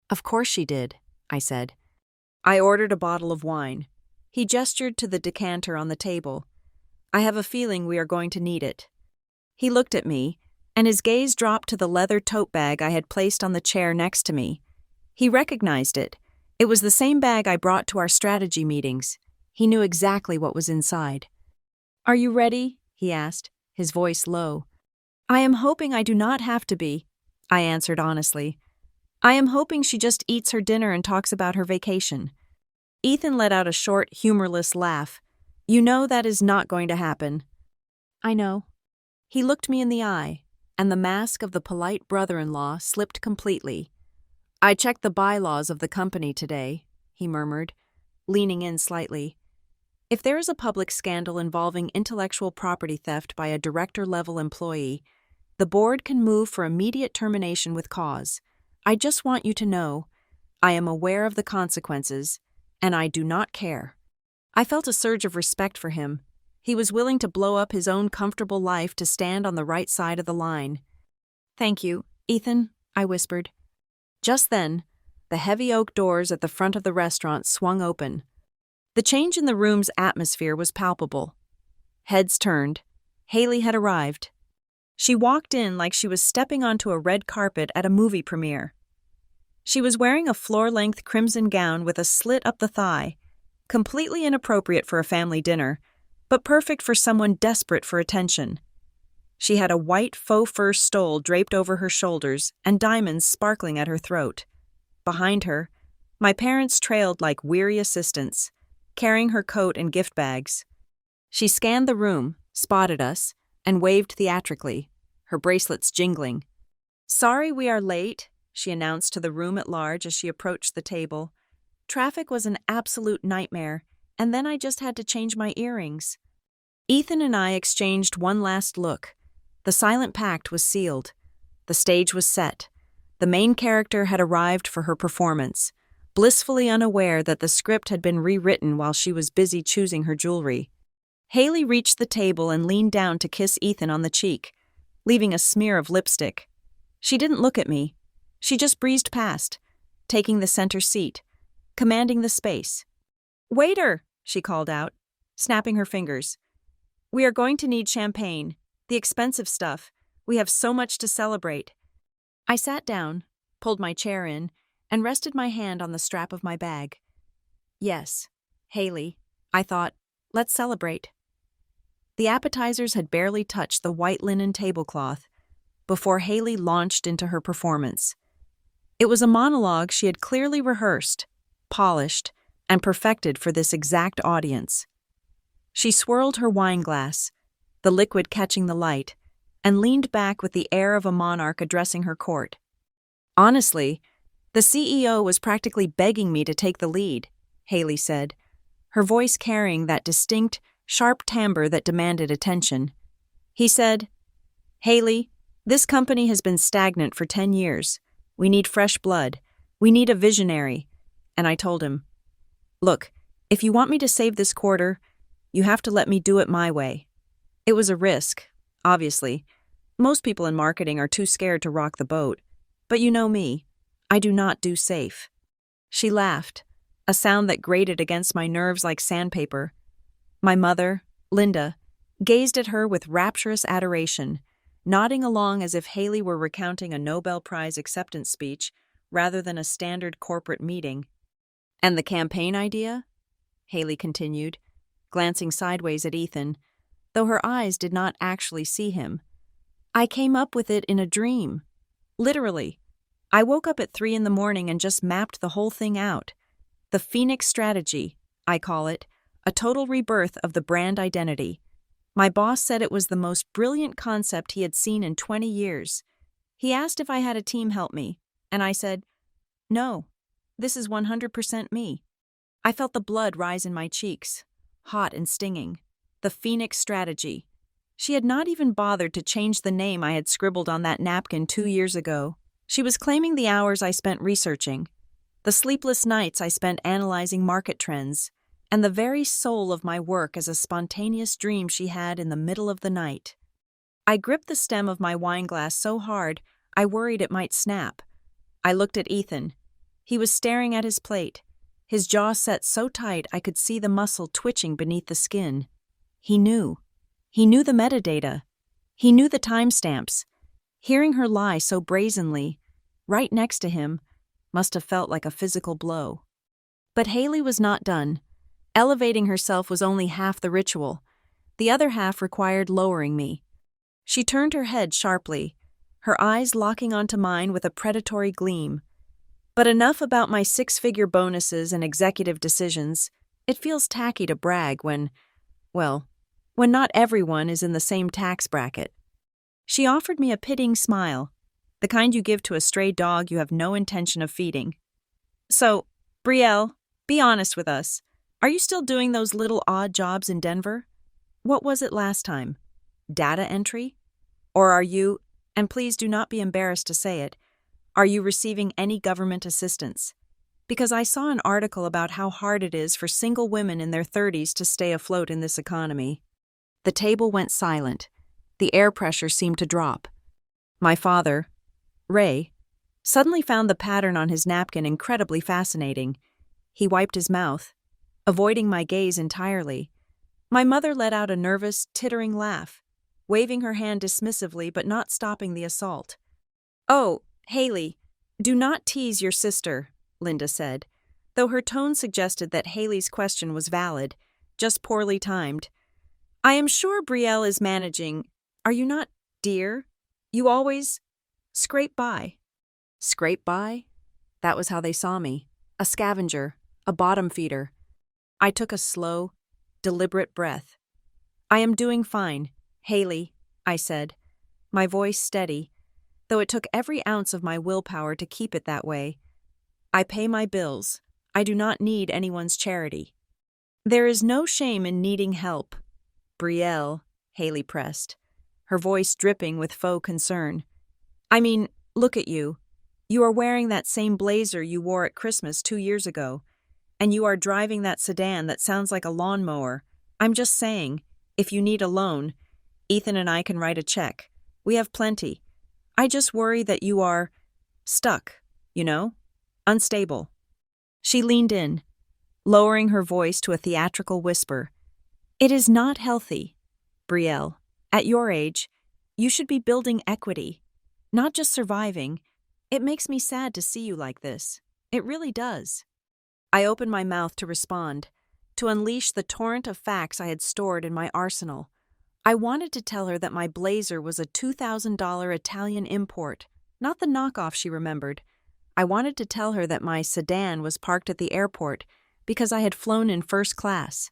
"Of course she did," I said. I ordered a bottle of wine. He gestured to the decanter on the table. I have a feeling we are going to need it. He looked at me, and his gaze dropped to the leather tote bag I had placed on the chair next to me. He recognized it. It was the same bag I brought to our strategy meetings. He knew exactly what was inside. Are you ready? He asked, his voice low. I am hoping I do not have to be, I answered honestly. I am hoping she just eats her dinner and talks about her vacation. Ethan let out a short, humorless laugh. You know that is not going to happen. I know. He looked me in the eye, and the mask of the polite brother-in-law slipped completely. I checked the bylaws of the company today, he murmured, leaning in slightly. If there is a public scandal involving intellectual property theft by a director-level employee, the board can move for immediate termination with cause. I just want you to know, I am aware of the consequences, and I do not care. I felt a surge of respect for him. He was willing to blow up his own comfortable life to stand on the right side of the line. Thank you, Ethan, I whispered. Just then, the heavy oak doors at the front of the restaurant swung open. The change in the room's atmosphere was palpable. Heads turned. Haley had arrived. She walked in like she was stepping onto a red carpet at a movie premiere. She was wearing a floor-length crimson gown with a slit up the thigh, completely inappropriate for a family dinner, but perfect for someone desperate for attention. She had a white faux fur stole draped over her shoulders and diamonds sparkling at her throat. Behind her, my parents trailed like weary assistants, carrying her coat and gift bags. She scanned the room, spotted us, and waved theatrically, her bracelets jingling. Sorry we are late, she announced to the room at large as she approached the table. Traffic was an absolute nightmare, and then I just had to change my earrings. Ethan and I exchanged one last look. The silent pact was sealed. The stage was set. The main character had arrived for her performance, blissfully unaware that the script had been rewritten while she was busy choosing her jewelry. Haley reached the table and leaned down to kiss Ethan on the cheek, leaving a smear of lipstick. She didn't look at me. She just breezed past, taking the center seat, commanding the space. Waiter, she called out, snapping her fingers. We are going to need champagne, the expensive stuff. We have so much to celebrate. I sat down, pulled my chair in, and rested my hand on the strap of my bag. Yes, Haley, I thought, let's celebrate. The appetizers had barely touched the white linen tablecloth before Haley launched into her performance. It was a monologue she had clearly rehearsed, polished, and perfected for this exact audience. She swirled her wine glass, the liquid catching the light, and leaned back with the air of a monarch addressing her court. Honestly, the CEO was practically begging me to take the lead, Haley said, her voice carrying that distinct, sharp timbre that demanded attention. He said, Haley, this company has been stagnant for 10 years. We need fresh blood. We need a visionary. And I told him, look, if you want me to save this quarter, you have to let me do it my way. It was a risk, obviously. Most people in marketing are too scared to rock the boat. But you know me. I do not do safe. She laughed, a sound that grated against my nerves like sandpaper. My mother, Linda, gazed at her with rapturous adoration, nodding along as if Haley were recounting a Nobel Prize acceptance speech rather than a standard corporate meeting. And the campaign idea? Haley continued, glancing sideways at Ethan, though her eyes did not actually see him. I came up with it in a dream. Literally. I woke up at 3 a.m. and just mapped the whole thing out. The Phoenix strategy, I call it, a total rebirth of the brand identity. My boss said it was the most brilliant concept he had seen in 20 years. He asked if I had a team help me, and I said, no, this is 100% me. I felt the blood rise in my cheeks, hot and stinging. The Phoenix strategy. She had not even bothered to change the name I had scribbled on that napkin 2 years ago. She was claiming the hours I spent researching, the sleepless nights I spent analyzing market trends, and the very soul of my work as a spontaneous dream she had in the middle of the night. I gripped the stem of my wine glass so hard I worried it might snap. I looked at Ethan. He was staring at his plate, his jaw set so tight I could see the muscle twitching beneath the skin. He knew. He knew the metadata. He knew the timestamps. Hearing her lie so brazenly, right next to him, must have felt like a physical blow. But Haley was not done. Elevating herself was only half the ritual. The other half required lowering me. She turned her head sharply, her eyes locking onto mine with a predatory gleam. But enough about my six-figure bonuses and executive decisions. It feels tacky to brag when not everyone is in the same tax bracket. She offered me a pitying smile, the kind you give to a stray dog you have no intention of feeding. So, Brielle, be honest with us. Are you still doing those little odd jobs in Denver? What was it last time? Data entry? Or are you, and please do not be embarrassed to say it, are you receiving any government assistance? Because I saw an article about how hard it is for single women in their 30s to stay afloat in this economy. The table went silent. The air pressure seemed to drop. My father, Ray, suddenly found the pattern on his napkin incredibly fascinating. He wiped his mouth, avoiding my gaze entirely. My mother let out a nervous, tittering laugh, waving her hand dismissively but not stopping the assault. "Oh, Haley, do not tease your sister," Linda said, though her tone suggested that Haley's question was valid, just poorly timed. "I am sure Brielle is managing. Are you not, dear? You always scrape by." Scrape by? That was how they saw me. A scavenger, a bottom feeder. I took a slow, deliberate breath. "I am doing fine, Haley," I said, my voice steady, though it took every ounce of my willpower to keep it that way. "I pay my bills. I do not need anyone's charity." "There is no shame in needing help, Brielle," Haley pressed, her voice dripping with faux concern. "I mean, look at you. You are wearing that same blazer you wore at Christmas 2 years ago, and you are driving that sedan that sounds like a lawnmower. I'm just saying, if you need a loan, Ethan and I can write a check. We have plenty. I just worry that you are stuck, unstable." She leaned in, lowering her voice to a theatrical whisper. "It is not healthy, Brielle. At your age, you should be building equity, not just surviving. It makes me sad to see you like this. It really does." I opened my mouth to respond, to unleash the torrent of facts I had stored in my arsenal. I wanted to tell her that my blazer was a $2,000 Italian import, not the knockoff she remembered. I wanted to tell her that my sedan was parked at the airport because I had flown in first class.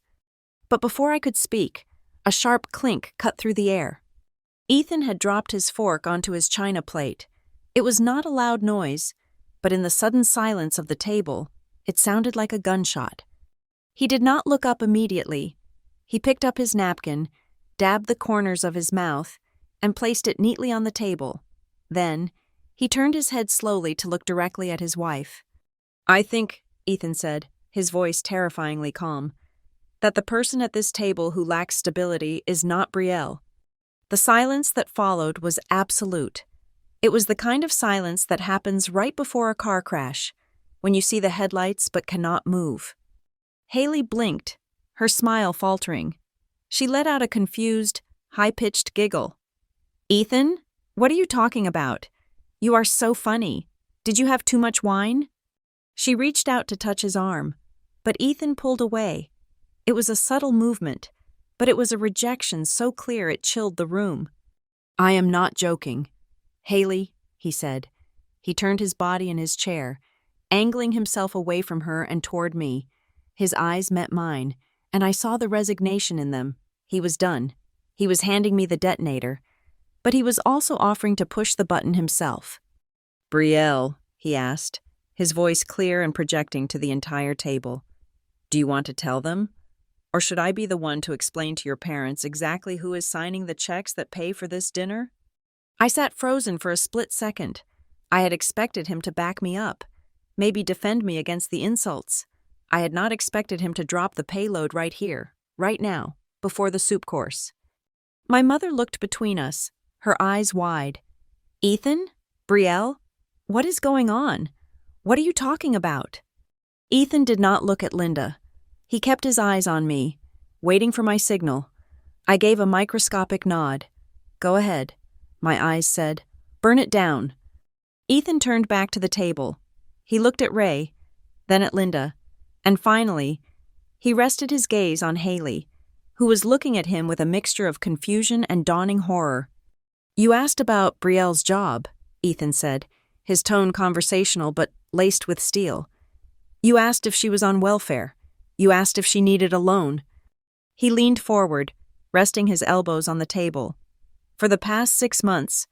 But before I could speak, a sharp clink cut through the air. Ethan had dropped his fork onto his china plate. It was not a loud noise, but in the sudden silence of the table, it sounded like a gunshot. He did not look up immediately. He picked up his napkin, dabbed the corners of his mouth, and placed it neatly on the table. Then, he turned his head slowly to look directly at his wife. "I think," Ethan said, his voice terrifyingly calm, "that the person at this table who lacks stability is not Brielle." The silence that followed was absolute. It was the kind of silence that happens right before a car crash, when you see the headlights but cannot move. Haley blinked, her smile faltering. She let out a confused, high-pitched giggle. "Ethan, what are you talking about? You are so funny. Did you have too much wine?" She reached out to touch his arm, but Ethan pulled away. It was a subtle movement, but it was a rejection so clear it chilled the room. "I am not joking. Haley," he said. He turned his body in his chair, angling himself away from her and toward me. His eyes met mine, and I saw the resignation in them. He was done. He was handing me the detonator, but he was also offering to push the button himself. "Brielle," he asked, his voice clear and projecting to the entire table. "Do you want to tell them? Or should I be the one to explain to your parents exactly who is signing the checks that pay for this dinner?" I sat frozen for a split second. I had expected him to back me up, maybe defend me against the insults. I had not expected him to drop the payload right here, right now, before the soup course. My mother looked between us, her eyes wide. "Ethan? Brielle? What is going on? What are you talking about? Ethan did not look at Linda. He kept his eyes on me, waiting for my signal. I gave a microscopic nod. Go ahead, my eyes said. Burn it down. Ethan turned back to the table. He looked at Ray, then at Linda, and finally, he rested his gaze on Haley, who was looking at him with a mixture of confusion and dawning horror. You asked about Brielle's job, Ethan said, his tone conversational but laced with steel. You asked if she was on welfare. You asked if she needed a loan. He leaned forward, resting his elbows on the table. For the past 6 months,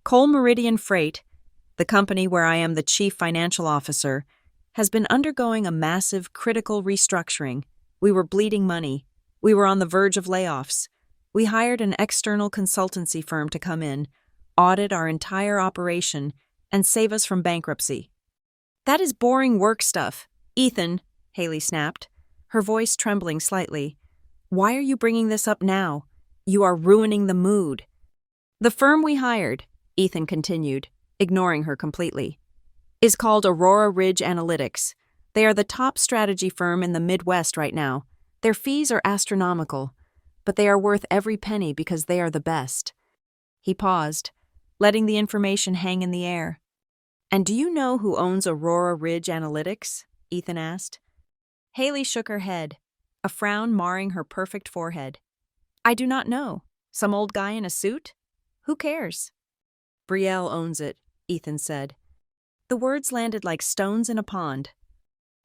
Cole Meridian Freight, the company where I am the chief financial officer, has been undergoing a massive, critical restructuring. We were bleeding money. We were on the verge of layoffs. We hired an external consultancy firm to come in, audit our entire operation, and save us from bankruptcy. That is boring work stuff, Ethan, Haley snapped, her voice trembling slightly. Why are you bringing this up now? You are ruining the mood. The firm we hired, Ethan continued, ignoring her completely, is called Aurora Ridge Analytics. They are the top strategy firm in the Midwest right now. Their fees are astronomical, but they are worth every penny because they are the best. He paused, letting the information hang in the air. And do you know who owns Aurora Ridge Analytics? Ethan asked. Haley shook her head, a frown marring her perfect forehead. I do not know. Some old guy in a suit? Who cares? Brielle owns it, Ethan said. The words landed like stones in a pond.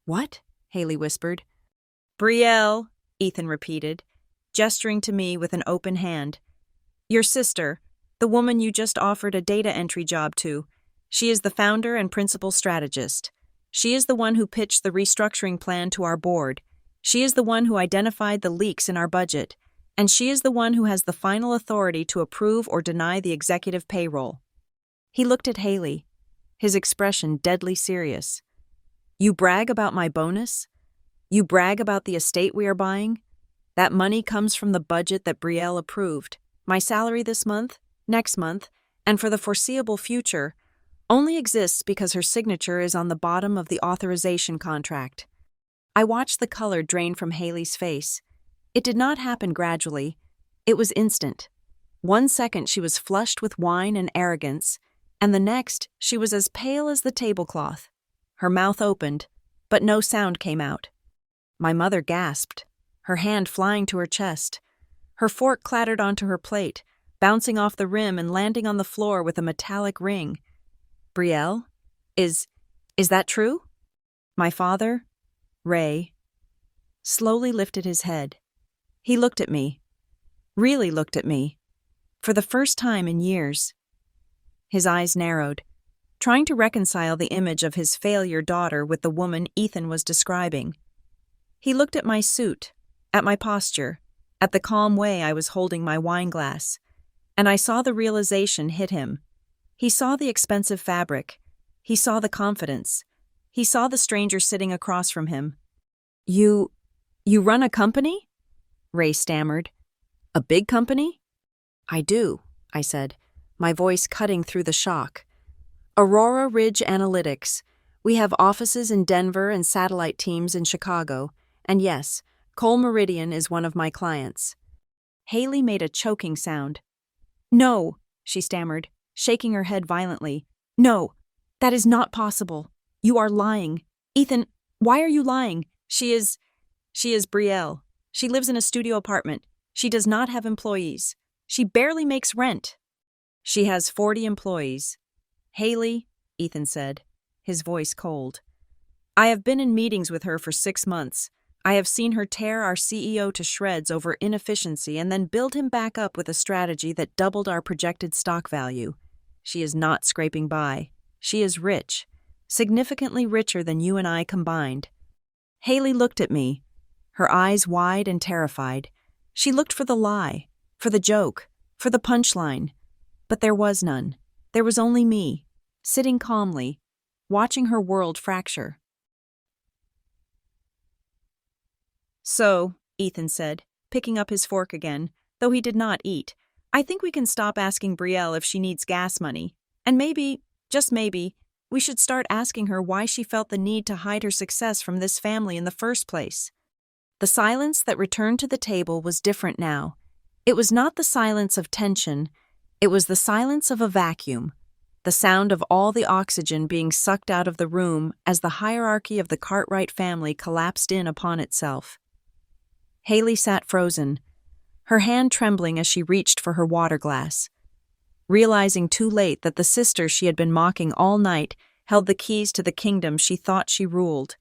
What? Haley whispered. Brielle, Ethan repeated, gesturing to me with an open hand. Your sister, the woman you just offered a data entry job to. She is the founder and principal strategist. She is the one who pitched the restructuring plan to our board. She is the one who identified the leaks in our budget. And she is the one who has the final authority to approve or deny the executive payroll. He looked at Haley, his expression deadly serious. You brag about my bonus? You brag about the estate we are buying? That money comes from the budget that Brielle approved. My salary this month, next month, and for the foreseeable future only exists because her signature is on the bottom of the authorization contract. I watched the color drain from Haley's face. It did not happen gradually. It was instant. 1 second she was flushed with wine and arrogance, and the next she was as pale as the tablecloth. Her mouth opened, but no sound came out. My mother gasped, her hand flying to her chest. Her fork clattered onto her plate, bouncing off the rim and landing on the floor with a metallic ring. Brielle? Is that true? My father, Ray, slowly lifted his head. He looked at me, really looked at me, for the first time in years. His eyes narrowed, trying to reconcile the image of his failure daughter with the woman Ethan was describing. He looked at my suit, at my posture, at the calm way I was holding my wine glass, and I saw the realization hit him. He saw the expensive fabric. He saw the confidence. He saw the stranger sitting across from him. You run a company? Ray stammered. A big company? I do, I said, my voice cutting through the shock. Aurora Ridge Analytics. We have offices in Denver and satellite teams in Chicago. And yes, Cole Meridian is one of my clients. Haley made a choking sound. No, she stammered, shaking her head violently. No, that is not possible. You are lying. Ethan, why are you lying? She is Brielle. She lives in a studio apartment. She does not have employees. She barely makes rent. She has 40 employees. Haley, Ethan said, his voice cold. I have been in meetings with her for 6 months. I have seen her tear our CEO to shreds over inefficiency and then build him back up with a strategy that doubled our projected stock value. She is not scraping by. She is rich, significantly richer than you and I combined. Haley looked at me, her eyes wide and terrified. She looked for the lie, for the joke, for the punchline. But there was none. There was only me, sitting calmly, watching her world fracture. So, Ethan said, picking up his fork again, though he did not eat, I think we can stop asking Brielle if she needs gas money. And maybe, just maybe, We should start asking her why she felt the need to hide her success from this family in the first place. The silence that returned to the table was different now. It was not the silence of tension, it was the silence of a vacuum, the sound of all the oxygen being sucked out of the room as the hierarchy of the Cartwright family collapsed in upon itself. Haley sat frozen, her hand trembling as she reached for her water glass. Realizing too late that the sister she had been mocking all night held the keys to the kingdom she thought she ruled.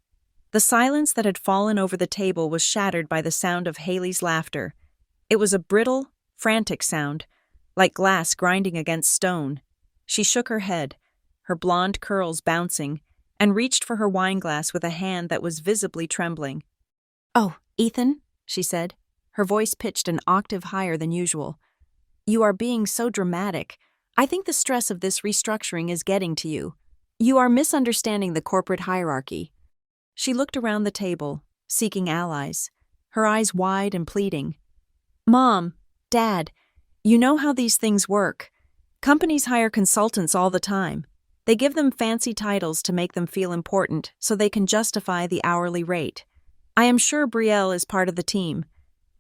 The silence that had fallen over the table was shattered by the sound of Haley's laughter. It was a brittle, frantic sound, like glass grinding against stone. She shook her head, her blonde curls bouncing, and reached for her wineglass with a hand that was visibly trembling. "Oh, Ethan," she said, her voice pitched an octave higher than usual. "You are being so dramatic. I think the stress of this restructuring is getting to you. You are misunderstanding the corporate hierarchy." She looked around the table, seeking allies, her eyes wide and pleading. "Mom, Dad, you know how these things work. Companies hire consultants all the time. They give them fancy titles to make them feel important so they can justify the hourly rate. I am sure Brielle is part of the team.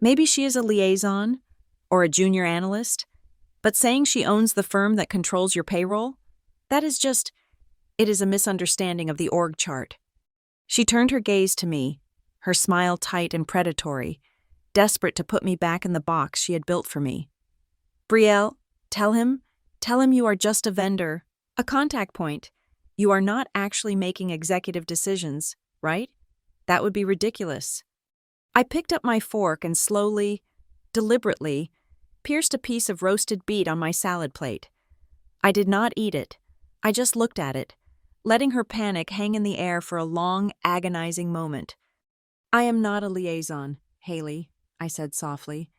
Maybe she is a liaison or a junior analyst, but saying she owns the firm that controls your payroll? That is just, it is a misunderstanding of the org chart." She turned her gaze to me, her smile tight and predatory, desperate to put me back in the box she had built for me. "Brielle, tell him you are just a vendor, a contact point. You are not actually making executive decisions, right? That would be ridiculous." I picked up my fork and slowly, deliberately, pierced a piece of roasted beet on my salad plate. I did not eat it. I just looked at it, letting her panic hang in the air for a long, agonizing moment. "I am not a liaison, Haley," I said softly.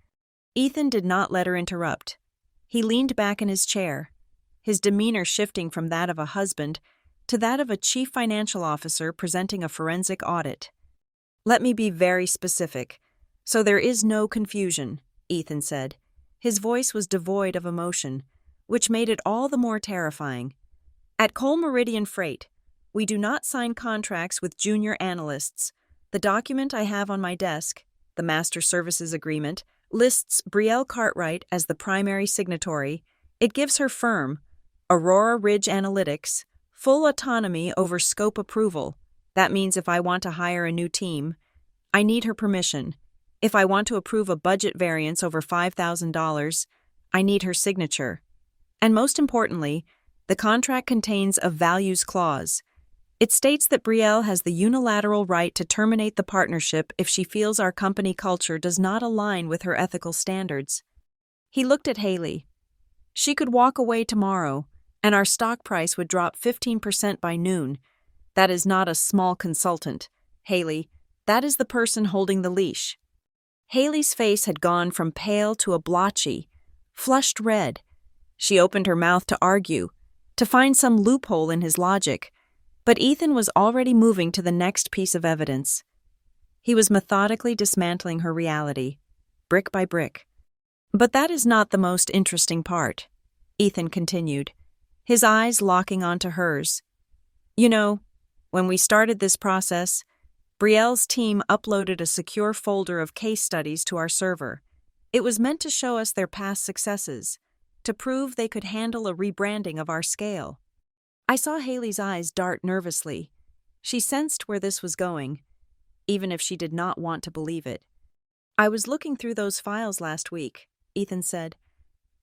Ethan did not let her interrupt. He leaned back in his chair, his demeanor shifting from that of a husband to that of a chief financial officer presenting a forensic audit. "Let me be very specific, so there is no confusion," Ethan said. His voice was devoid of emotion, which made it all the more terrifying. "At Cole Meridian Freight, we do not sign contracts with junior analysts. The document I have on my desk, the Master Services Agreement, lists Brielle Cartwright as the primary signatory. It gives her firm, Aurora Ridge Analytics, full autonomy over scope approval. That means if I want to hire a new team, I need her permission. If I want to approve a budget variance over $5,000, I need her signature. And most importantly, the contract contains a values clause. It states that Brielle has the unilateral right to terminate the partnership if she feels our company culture does not align with her ethical standards." He looked at Haley. "She could walk away tomorrow, and our stock price would drop 15% by noon. That is not a small consultant, Haley. That is the person holding the leash." Haley's face had gone from pale to a blotchy, flushed red. She opened her mouth to argue, to find some loophole in his logic, but Ethan was already moving to the next piece of evidence. He was methodically dismantling her reality, brick by brick. "But that is not the most interesting part," Ethan continued, his eyes locking onto hers. "You know, when we started this process, Brielle's team uploaded a secure folder of case studies to our server. It was meant to show us their past successes, to prove they could handle a rebranding of our scale." I saw Haley's eyes dart nervously. She sensed where this was going, even if she did not want to believe it. "I was looking through those files last week," Ethan said,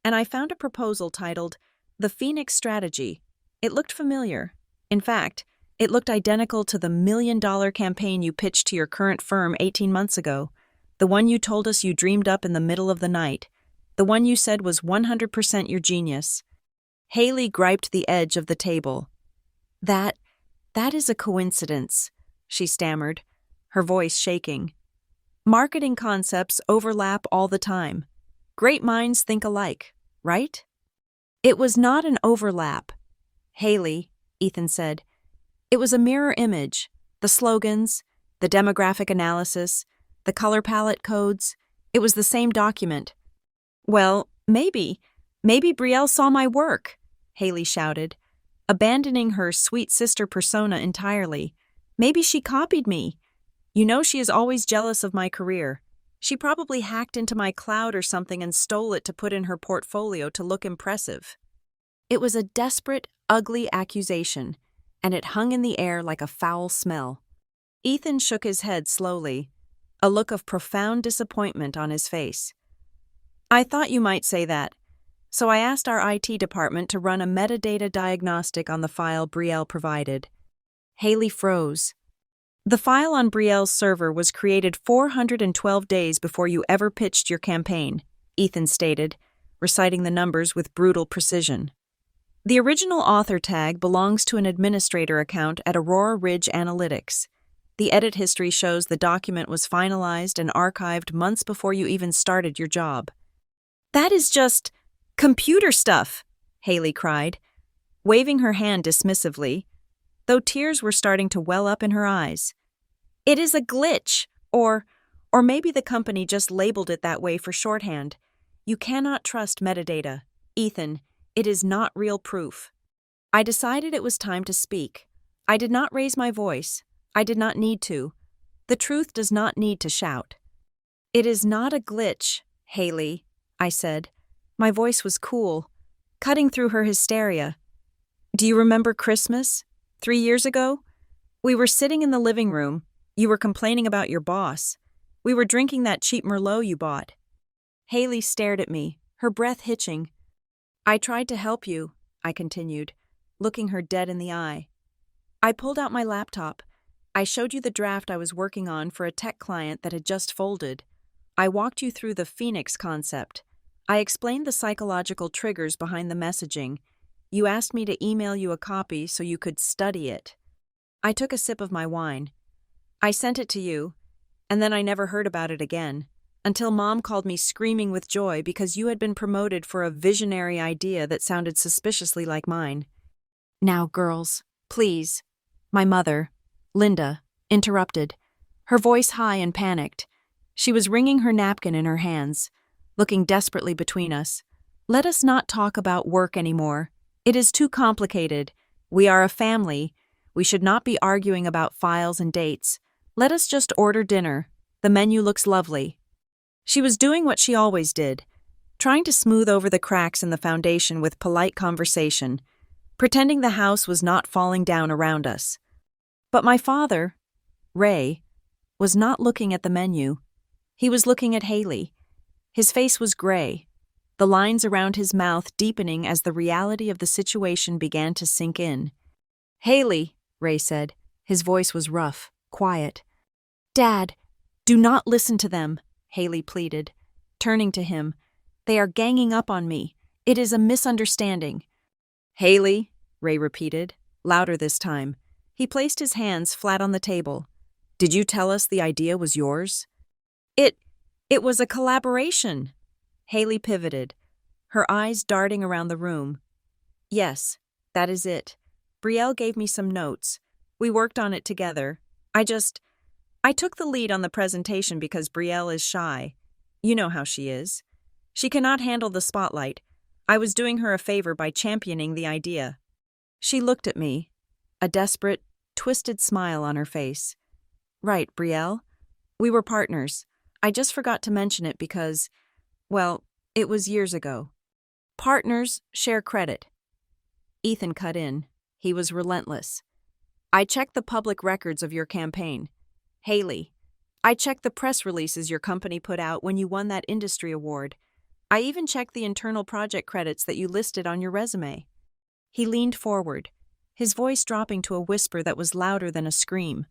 "and I found a proposal titled The Phoenix Strategy. It looked familiar. In fact, it looked identical to the $1 million campaign you pitched to your current firm 18 months ago, the one you told us you dreamed up in the middle of the night, the one you said was 100% your genius." Haley griped the edge of the table. That is a coincidence," she stammered, her voice shaking. "Marketing concepts overlap all the time. Great minds think alike, right?" "It was not an overlap, Haley," Ethan said. "It was a mirror image. The slogans, the demographic analysis, the color palette codes. It was the same document." "Well, maybe Brielle saw my work," Haley shouted, abandoning her sweet sister persona entirely. Maybe she copied me. You know she is always jealous of my career. She probably hacked into my cloud or something and stole it to put in her portfolio to look impressive. It was a desperate, ugly accusation, and it hung in the air like a foul smell. Ethan shook his head slowly, a look of profound disappointment on his face. I thought you might say that, so I asked our IT department to run a metadata diagnostic on the file Brielle provided. Haley froze. The file on Brielle's server was created 412 days before you ever pitched your campaign, Ethan stated, reciting the numbers with brutal precision. The original author tag belongs to an administrator account at Aurora Ridge Analytics. The edit history shows the document was finalized and archived months before you even started your job. That is just computer stuff, Haley cried, waving her hand dismissively, though tears were starting to well up in her eyes. It is a glitch, or maybe the company just labeled it that way for shorthand. You cannot trust metadata. Ethan, it is not real proof. I decided it was time to speak. I did not raise my voice. I did not need to. The truth does not need to shout. It is not a glitch, Haley, I said. My voice was cool, cutting through her hysteria. Do you remember Christmas? 3 years ago? We were sitting in the living room. You were complaining about your boss. We were drinking that cheap Merlot you bought. Haley stared at me, her breath hitching. I tried to help you, I continued, looking her dead in the eye. I pulled out my laptop. I showed you the draft I was working on for a tech client that had just folded. I walked you through the Phoenix concept. I explained the psychological triggers behind the messaging. You asked me to email you a copy so you could study it. I took a sip of my wine. I sent it to you, and then I never heard about it again, until Mom called me screaming with joy because you had been promoted for a visionary idea that sounded suspiciously like mine. Now, girls, please. My mother, Linda, interrupted, her voice high and panicked. She was wringing her napkin in her hands, looking desperately between us. Let us not talk about work anymore. It is too complicated. We are a family. We should not be arguing about files and dates. Let us just order dinner. The menu looks lovely. She was doing what she always did, trying to smooth over the cracks in the foundation with polite conversation, pretending the house was not falling down around us. But my father, Ray, was not looking at the menu. He was looking at Haley. His face was gray, the lines around his mouth deepening as the reality of the situation began to sink in. Haley, Ray said. His voice was rough, quiet. Dad, do not listen to them, Haley pleaded, turning to him. They are ganging up on me. It is a misunderstanding. Haley, Ray repeated, louder this time. He placed his hands flat on the table. Did you tell us the idea was yours? It was a collaboration. Haley pivoted, her eyes darting around the room. Yes, that is it. Brielle gave me some notes. We worked on it together. I took the lead on the presentation because Brielle is shy. You know how she is. She cannot handle the spotlight. I was doing her a favor by championing the idea. She looked at me, a desperate, twisted smile on her face. Right, Brielle. We were partners. I just forgot to mention it because, well, it was years ago. Partners share credit. Ethan cut in. He was relentless. I checked the public records of your campaign. Haley, I checked the press releases your company put out when you won that industry award. I even checked the internal project credits that you listed on your resume. He leaned forward, his voice dropping to a whisper that was louder than a scream.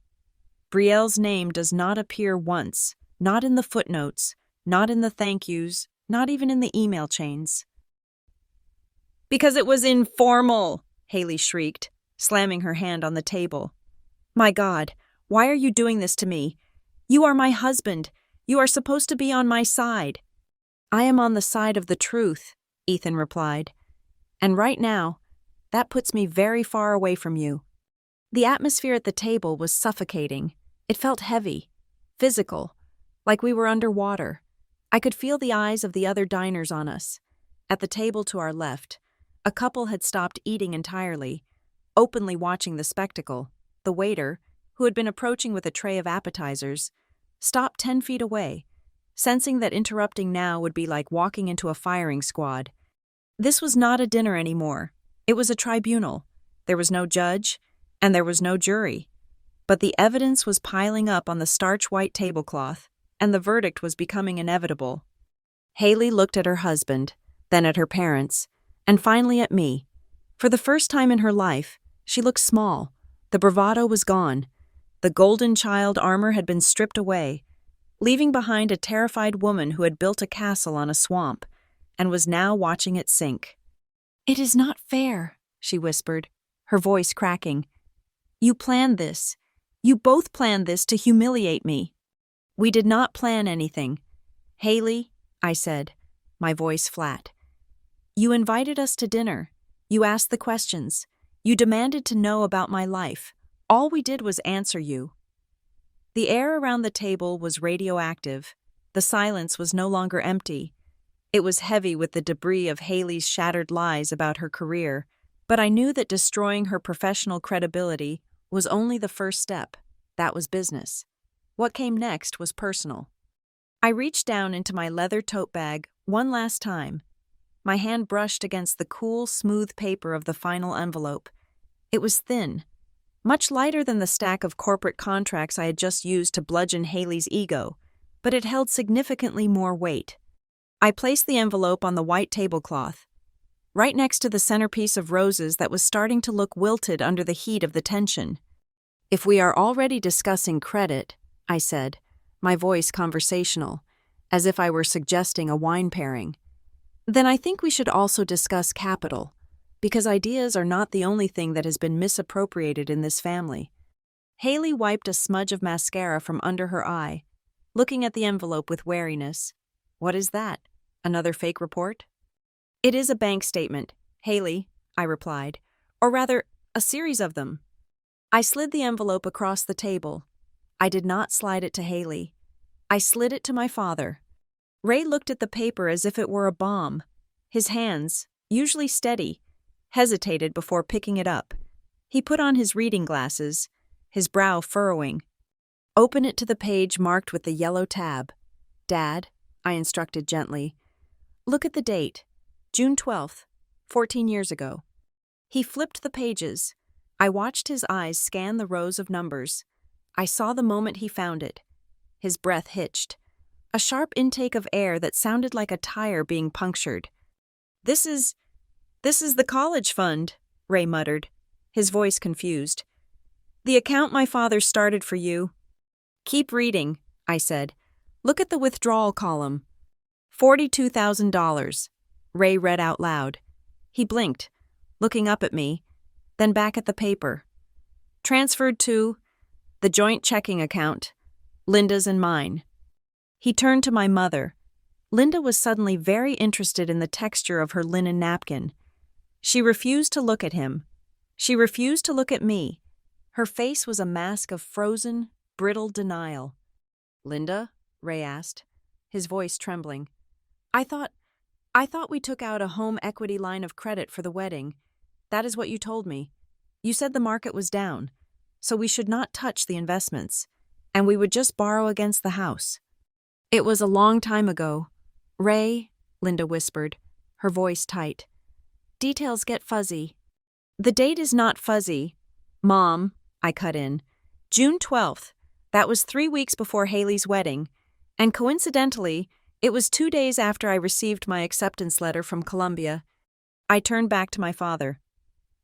Brielle's name does not appear once, not in the footnotes, not in the thank yous, not even in the email chains. Because it was informal, Haley shrieked, slamming her hand on the table. My God, why are you doing this to me? You are my husband. You are supposed to be on my side. I am on the side of the truth, Ethan replied. And right now, that puts me very far away from you. The atmosphere at the table was suffocating. It felt heavy, physical, like we were underwater. I could feel the eyes of the other diners on us. At the table to our left, a couple had stopped eating entirely, openly watching the spectacle. The waiter, who had been approaching with a tray of appetizers, stopped 10 feet away, sensing that interrupting now would be like walking into a firing squad. This was not a dinner anymore. It was a tribunal. There was no judge, and there was no jury. But the evidence was piling up on the starch-white tablecloth, and the verdict was becoming inevitable. Haley looked at her husband, then at her parents, and finally at me. For the first time in her life, she looked small. The bravado was gone. The golden child armor had been stripped away, leaving behind a terrified woman who had built a castle on a swamp and was now watching it sink. "It is not fair," she whispered, her voice cracking. "You planned this. You both planned this to humiliate me." "We did not plan anything. Haley," I said, my voice flat. "You invited us to dinner. You asked the questions. You demanded to know about my life. All we did was answer you." The air around the table was radioactive. The silence was no longer empty. It was heavy with the debris of Haley's shattered lies about her career, but I knew that destroying her professional credibility was only the first step. That was business. What came next was personal. I reached down into my leather tote bag one last time. My hand brushed against the cool, smooth paper of the final envelope. It was thin, much lighter than the stack of corporate contracts I had just used to bludgeon Haley's ego, but it held significantly more weight. I placed the envelope on the white tablecloth, right next to the centerpiece of roses that was starting to look wilted under the heat of the tension. "If we are already discussing credit," I said, my voice conversational, as if I were suggesting a wine pairing, "then I think we should also discuss capital, because ideas are not the only thing that has been misappropriated in this family." Haley wiped a smudge of mascara from under her eye, looking at the envelope with wariness. "What is that? Another fake report?" "It is a bank statement, Haley," I replied, "or rather, a series of them." I slid the envelope across the table. I did not slide it to Haley. I slid it to my father. Ray looked at the paper as if it were a bomb. His hands, usually steady, hesitated before picking it up. He put on his reading glasses, his brow furrowing. "Open it to the page marked with the yellow tab." "Dad," I instructed gently, "look at the date, June 12th, 14 years ago." He flipped the pages. I watched his eyes scan the rows of numbers. I saw the moment he found it. His breath hitched, a sharp intake of air that sounded like a tire being punctured. This is the college fund," Ray muttered, his voice confused. "The account my father started for you." "Keep reading," I said. "Look at the withdrawal column." $42,000, Ray read out loud. He blinked, looking up at me, then back at the paper. "Transferred to the joint checking account, Linda's and mine." He turned to my mother. Linda was suddenly very interested in the texture of her linen napkin. She refused to look at him. She refused to look at me. Her face was a mask of frozen, brittle denial. "Linda?" Ray asked, his voice trembling. I thought we took out a home equity line of credit for the wedding. That is what you told me. You said the market was down, so we should not touch the investments, and we would just borrow against the house." "It was a long time ago. Ray," Linda whispered, her voice tight. "Details get fuzzy." "The date is not fuzzy, Mom," I cut in. "June 12th. That was 3 weeks before Haley's wedding, and coincidentally, it was 2 days after I received my acceptance letter from Columbia." I turned back to my father.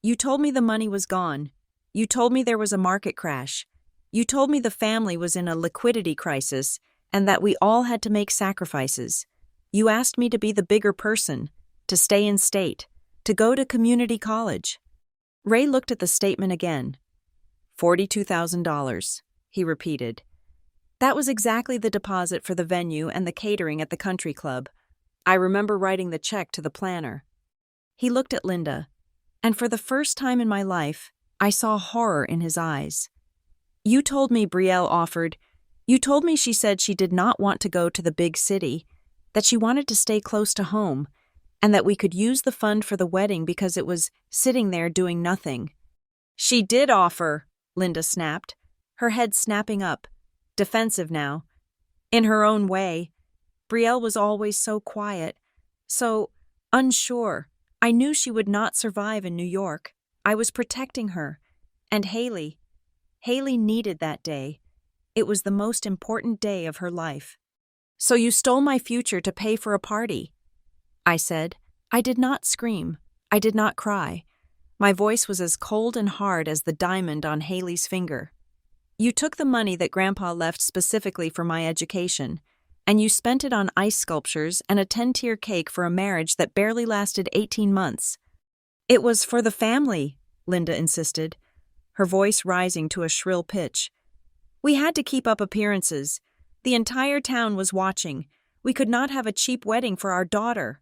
"You told me the money was gone. You told me there was a market crash. You told me the family was in a liquidity crisis and that we all had to make sacrifices. You asked me to be the bigger person, to stay in state, to go to community college." Ray looked at the statement again. $42,000, he repeated. "That was exactly the deposit for the venue and the catering at the country club. I remember writing the check to the planner." He looked at Linda, and for the first time in my life, I saw horror in his eyes. "You told me Brielle offered. You told me she said she did not want to go to the big city, that she wanted to stay close to home, and that we could use the fund for the wedding because it was sitting there doing nothing." She did offer, Linda snapped, her head snapping up, defensive now. In her own way, Brielle was always so quiet, so unsure. I knew she would not survive in New York. I was protecting her. And Haley needed that day. It was the most important day of her life. So you stole my future to pay for a party, I said. I did not scream. I did not cry. My voice was as cold and hard as the diamond on Haley's finger. You took the money that Grandpa left specifically for my education, and you spent it on ice sculptures and a 10-tier cake for a marriage that barely lasted 18 months. It was for the family, Linda insisted, her voice rising to a shrill pitch. We had to keep up appearances. The entire town was watching. We could not have a cheap wedding for our daughter.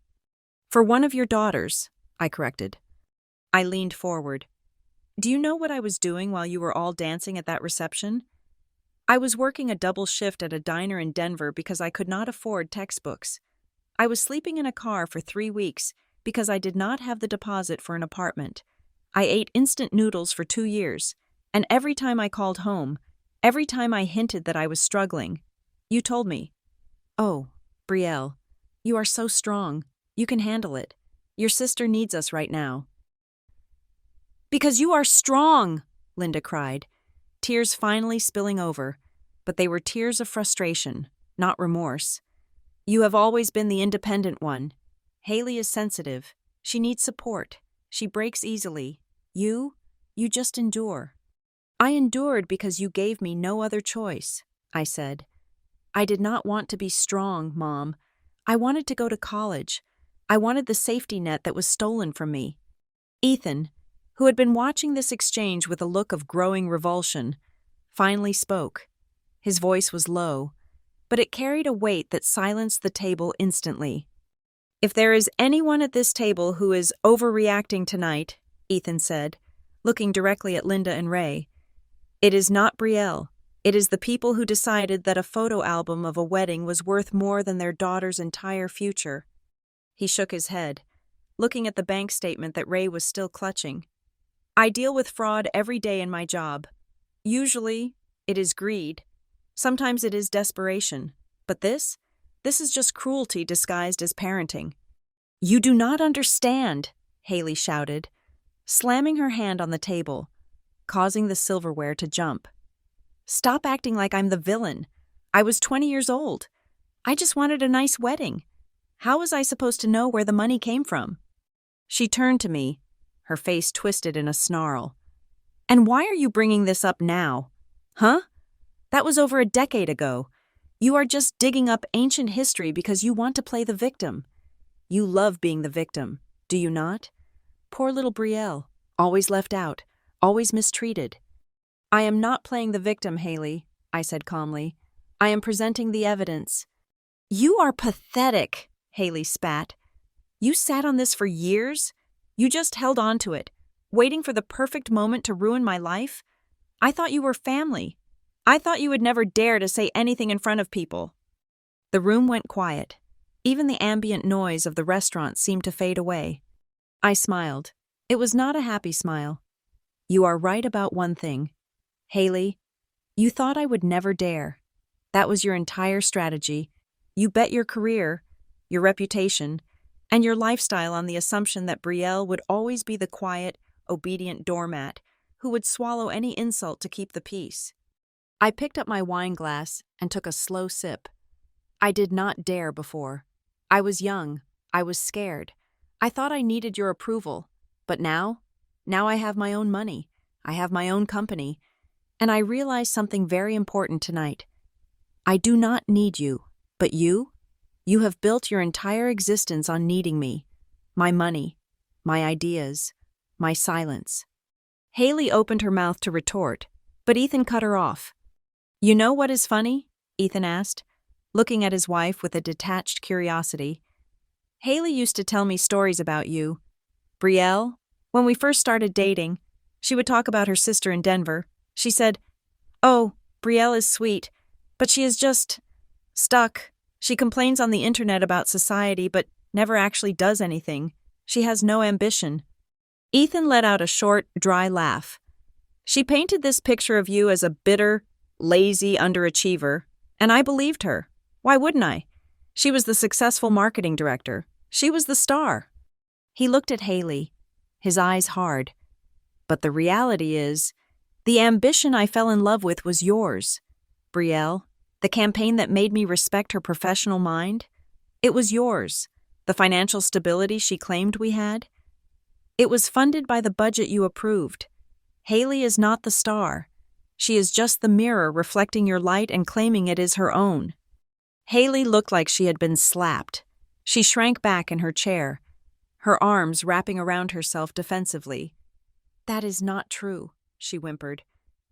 For one of your daughters, I corrected. I leaned forward. Do you know what I was doing while you were all dancing at that reception? I was working a double shift at a diner in Denver because I could not afford textbooks. I was sleeping in a car for 3 weeks because I did not have the deposit for an apartment. I ate instant noodles for 2 years, and every time I called home, every time I hinted that I was struggling, you told me, "Oh, Brielle, you are so strong. You can handle it. Your sister needs us right now." Because you are strong, Linda cried, tears finally spilling over, but they were tears of frustration, not remorse. You have always been the independent one. Haley is sensitive. She needs support. She breaks easily. You just endure. I endured because you gave me no other choice, I said. I did not want to be strong, Mom. I wanted to go to college. I wanted the safety net that was stolen from me. Ethan, who had been watching this exchange with a look of growing revulsion, finally spoke. His voice was low, but it carried a weight that silenced the table instantly. If there is anyone at this table who is overreacting tonight, Ethan said, looking directly at Linda and Ray, it is not Brielle. It is the people who decided that a photo album of a wedding was worth more than their daughter's entire future. He shook his head, looking at the bank statement that Ray was still clutching. I deal with fraud every day in my job. Usually, it is greed. Sometimes it is desperation. But this is just cruelty disguised as parenting. You do not understand, Haley shouted, slamming her hand on the table, causing the silverware to jump. Stop acting like I'm the villain. I was 20 years old. I just wanted a nice wedding. How was I supposed to know where the money came from? She turned to me, her face twisted in a snarl. And why are you bringing this up now? Huh? That was over a decade ago. You are just digging up ancient history because you want to play the victim. You love being the victim, do you not? Poor little Brielle, always left out, always mistreated. I am not playing the victim, Haley, I said calmly. I am presenting the evidence. You are pathetic, Haley spat. You sat on this for years? You just held on to it, waiting for the perfect moment to ruin my life? I thought you were family. I thought you would never dare to say anything in front of people. The room went quiet. Even the ambient noise of the restaurant seemed to fade away. I smiled. It was not a happy smile. You are right about one thing. Haley, you thought I would never dare. That was your entire strategy. You bet your career, your reputation, and your lifestyle on the assumption that Brielle would always be the quiet, obedient doormat who would swallow any insult to keep the peace. I picked up my wine glass and took a slow sip. I did not dare before. I was young. I was scared. I thought I needed your approval. But now I have my own money. I have my own company. And I realized something very important tonight. I do not need you, but you have built your entire existence on needing me, my money, my ideas, my silence. Haley opened her mouth to retort, but Ethan cut her off. You know what is funny? Ethan asked, looking at his wife with a detached curiosity. Haley used to tell me stories about you. Brielle, when we first started dating, she would talk about her sister in Denver. She said, "Oh, Brielle is sweet, but she is just stuck. She complains on the internet about society, but never actually does anything. She has no ambition." Ethan let out a short, dry laugh. She painted this picture of you as a bitter, lazy underachiever, and I believed her. Why wouldn't I? She was the successful marketing director. She was the star. He looked at Haley, his eyes hard. But the reality is, the ambition I fell in love with was yours. Brielle, the campaign that made me respect her professional mind, it was yours. The financial stability she claimed we had, it was funded by the budget you approved. Haley is not the star. She is just the mirror reflecting your light and claiming it is her own. Haley looked like she had been slapped. She shrank back in her chair, her arms wrapping around herself defensively. That is not true, she whimpered,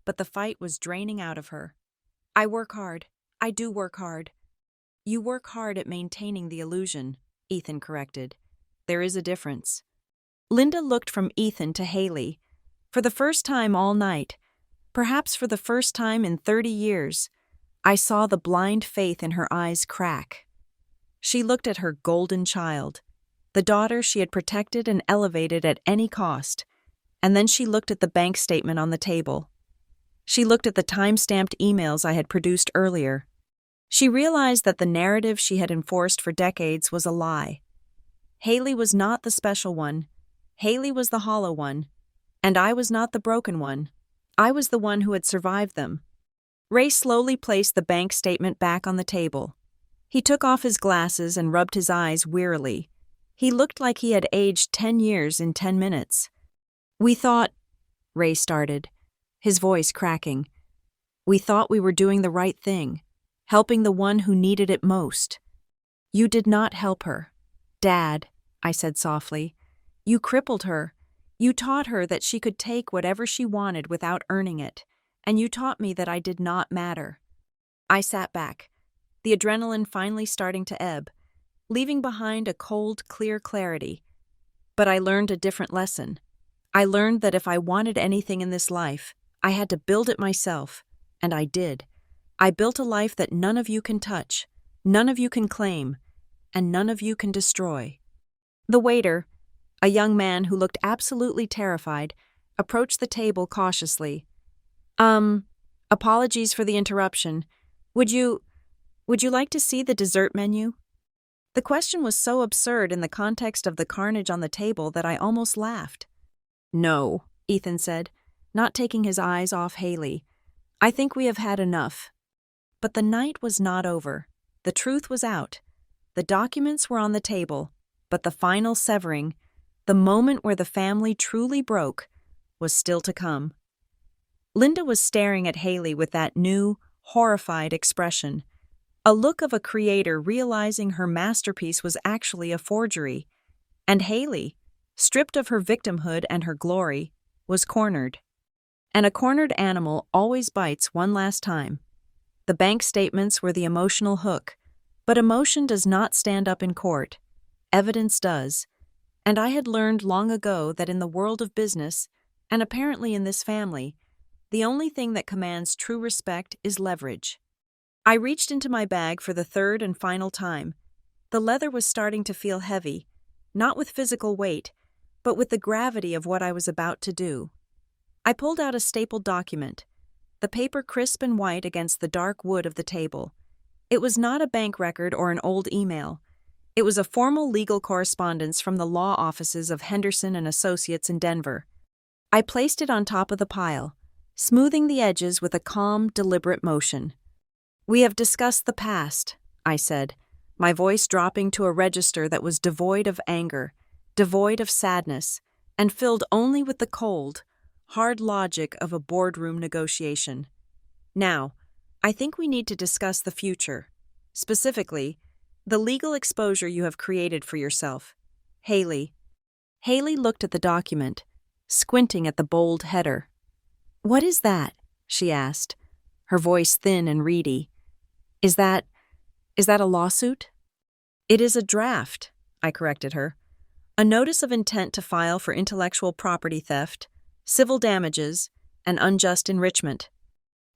but the fight was draining out of her. I work hard. I do work hard. You work hard at maintaining the illusion, Ethan corrected. There is a difference. Linda looked from Ethan to Haley. For the first time all night, perhaps for the first time in 30 years, I saw the blind faith in her eyes crack. She looked at her golden child, the daughter she had protected and elevated at any cost, and then she looked at the bank statement on the table. She looked at the time-stamped emails I had produced earlier. She realized that the narrative she had enforced for decades was a lie. Haley was not the special one. Haley was the hollow one. And I was not the broken one. I was the one who had survived them. Ray slowly placed the bank statement back on the table. He took off his glasses and rubbed his eyes wearily. He looked like he had aged 10 years in 10 minutes. We thought, Ray started, his voice cracking. We thought we were doing the right thing, helping the one who needed it most. You did not help her. Dad, I said softly. You crippled her. You taught her that she could take whatever she wanted without earning it, and you taught me that I did not matter. I sat back, the adrenaline finally starting to ebb, leaving behind a cold, clear clarity. But I learned a different lesson. I learned that if I wanted anything in this life, I had to build it myself, and I did. I built a life that none of you can touch, none of you can claim, and none of you can destroy. The waiter, a young man who looked absolutely terrified, approached the table cautiously. Apologies for the interruption. Would you like to see the dessert menu? The question was so absurd in the context of the carnage on the table that I almost laughed. No, Ethan said, not taking his eyes off Haley. I think we have had enough. But the night was not over. The truth was out. The documents were on the table, but the final severing, the moment where the family truly broke, was still to come. Linda was staring at Haley with that new, horrified expression, a look of a creator realizing her masterpiece was actually a forgery, and Haley, stripped of her victimhood and her glory, was cornered. And a cornered animal always bites one last time. The bank statements were the emotional hook, but emotion does not stand up in court. Evidence does. And I had learned long ago that in the world of business, and apparently in this family, the only thing that commands true respect is leverage. I reached into my bag for the third and final time. The leather was starting to feel heavy, not with physical weight, but with the gravity of what I was about to do. I pulled out a stapled document, the paper crisp and white against the dark wood of the table. It was not a bank record or an old email. It was a formal legal correspondence from the law offices of Henderson and Associates in Denver. I placed it on top of the pile, smoothing the edges with a calm, deliberate motion. We have discussed the past, I said, my voice dropping to a register that was devoid of anger, devoid of sadness, and filled only with the cold, hard logic of a boardroom negotiation. Now, I think we need to discuss the future, specifically, the legal exposure you have created for yourself. Haley. Haley looked at the document, squinting at the bold header. What is that? She asked, her voice thin and reedy. Is that a lawsuit? It is a draft, I corrected her. A notice of intent to file for intellectual property theft, civil damages, and unjust enrichment.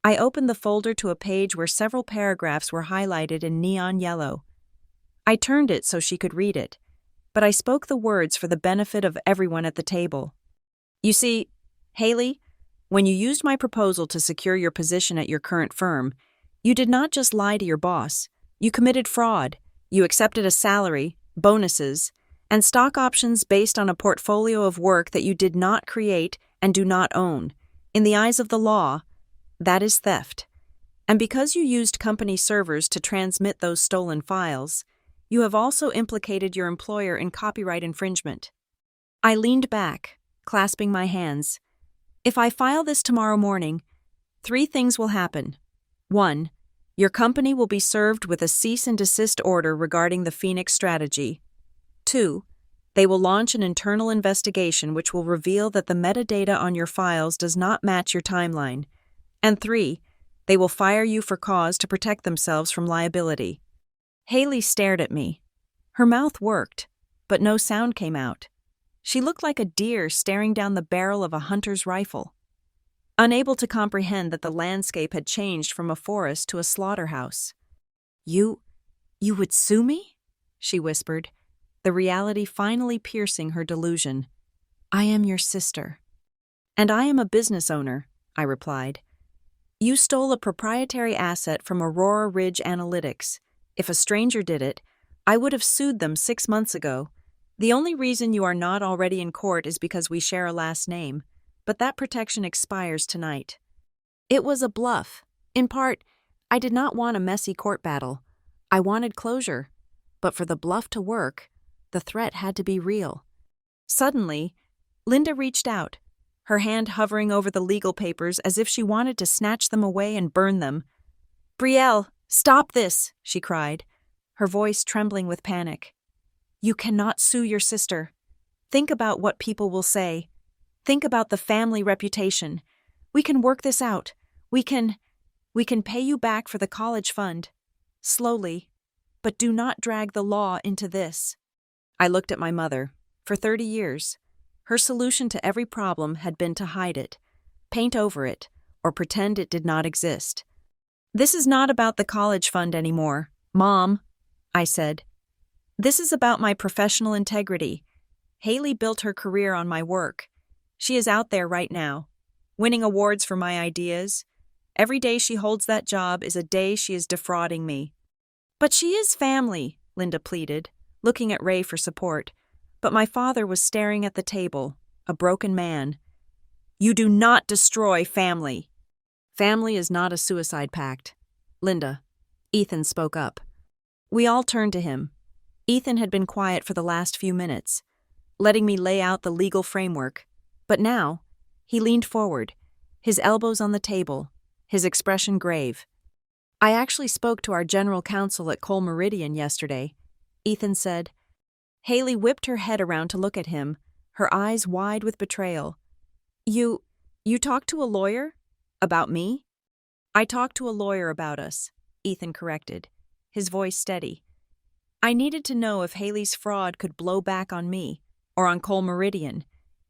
I opened the folder to a page where several paragraphs were highlighted in neon yellow. I turned it so she could read it, but I spoke the words for the benefit of everyone at the table. You see, Haley, When you used my proposal to secure your position at your current firm, you did not just lie to your boss. You committed fraud. You accepted a salary, bonuses, and stock options based on a portfolio of work that you did not create and do not own. In the eyes of the law, that is theft. And because you used company servers to transmit those stolen files, you have also implicated your employer in copyright infringement. I leaned back, clasping my hands. If I file this tomorrow morning, 3 things will happen. 1. Your company will be served with a cease and desist order regarding the Phoenix strategy. 2. They will launch an internal investigation which will reveal that the metadata on your files does not match your timeline. And 3. They will fire you for cause to protect themselves from liability. Haley stared at me. Her mouth worked, but no sound came out. She looked like a deer staring down the barrel of a hunter's rifle. Unable to comprehend that the landscape had changed from a forest to a slaughterhouse. You would sue me?" she whispered, the reality finally piercing her delusion. "I am your sister." "And I am a business owner," I replied. "You stole a proprietary asset from Aurora Ridge Analytics. If a stranger did it, I would have sued them 6 months ago. The only reason you are not already in court is because we share a last name, but that protection expires tonight." It was a bluff. In part, I did not want a messy court battle. I wanted closure. But for the bluff to work, the threat had to be real. Suddenly, Linda reached out, her hand hovering over the legal papers as if she wanted to snatch them away and burn them. "Brielle, stop this!" she cried, her voice trembling with panic. "You cannot sue your sister. Think about what people will say. Think about the family reputation. We can work this out. We can pay you back for the college fund. Slowly. But do not drag the law into this." I looked at my mother. For 30 years, her solution to every problem had been to hide it, paint over it, or pretend it did not exist. "This is not about the college fund anymore, Mom," I said. "This is about my professional integrity. Haley built her career on my work. She is out there right now, winning awards for my ideas. Every day she holds that job is a day she is defrauding me." "But she is family," Linda pleaded, looking at Ray for support. But my father was staring at the table, a broken man. "You do not destroy family." "Family is not a suicide pact." "Linda," Ethan spoke up. We all turned to him. Ethan had been quiet for the last few minutes, letting me lay out the legal framework. But now, he leaned forward, his elbows on the table, his expression grave. "I actually spoke to our general counsel at Cole Meridian yesterday," Ethan said. Haley whipped her head around to look at him, her eyes wide with betrayal. You talked to a lawyer? About me?" "I talked to a lawyer about us," Ethan corrected, his voice steady. "I needed to know if Haley's fraud could blow back on me, or on Cole Meridian.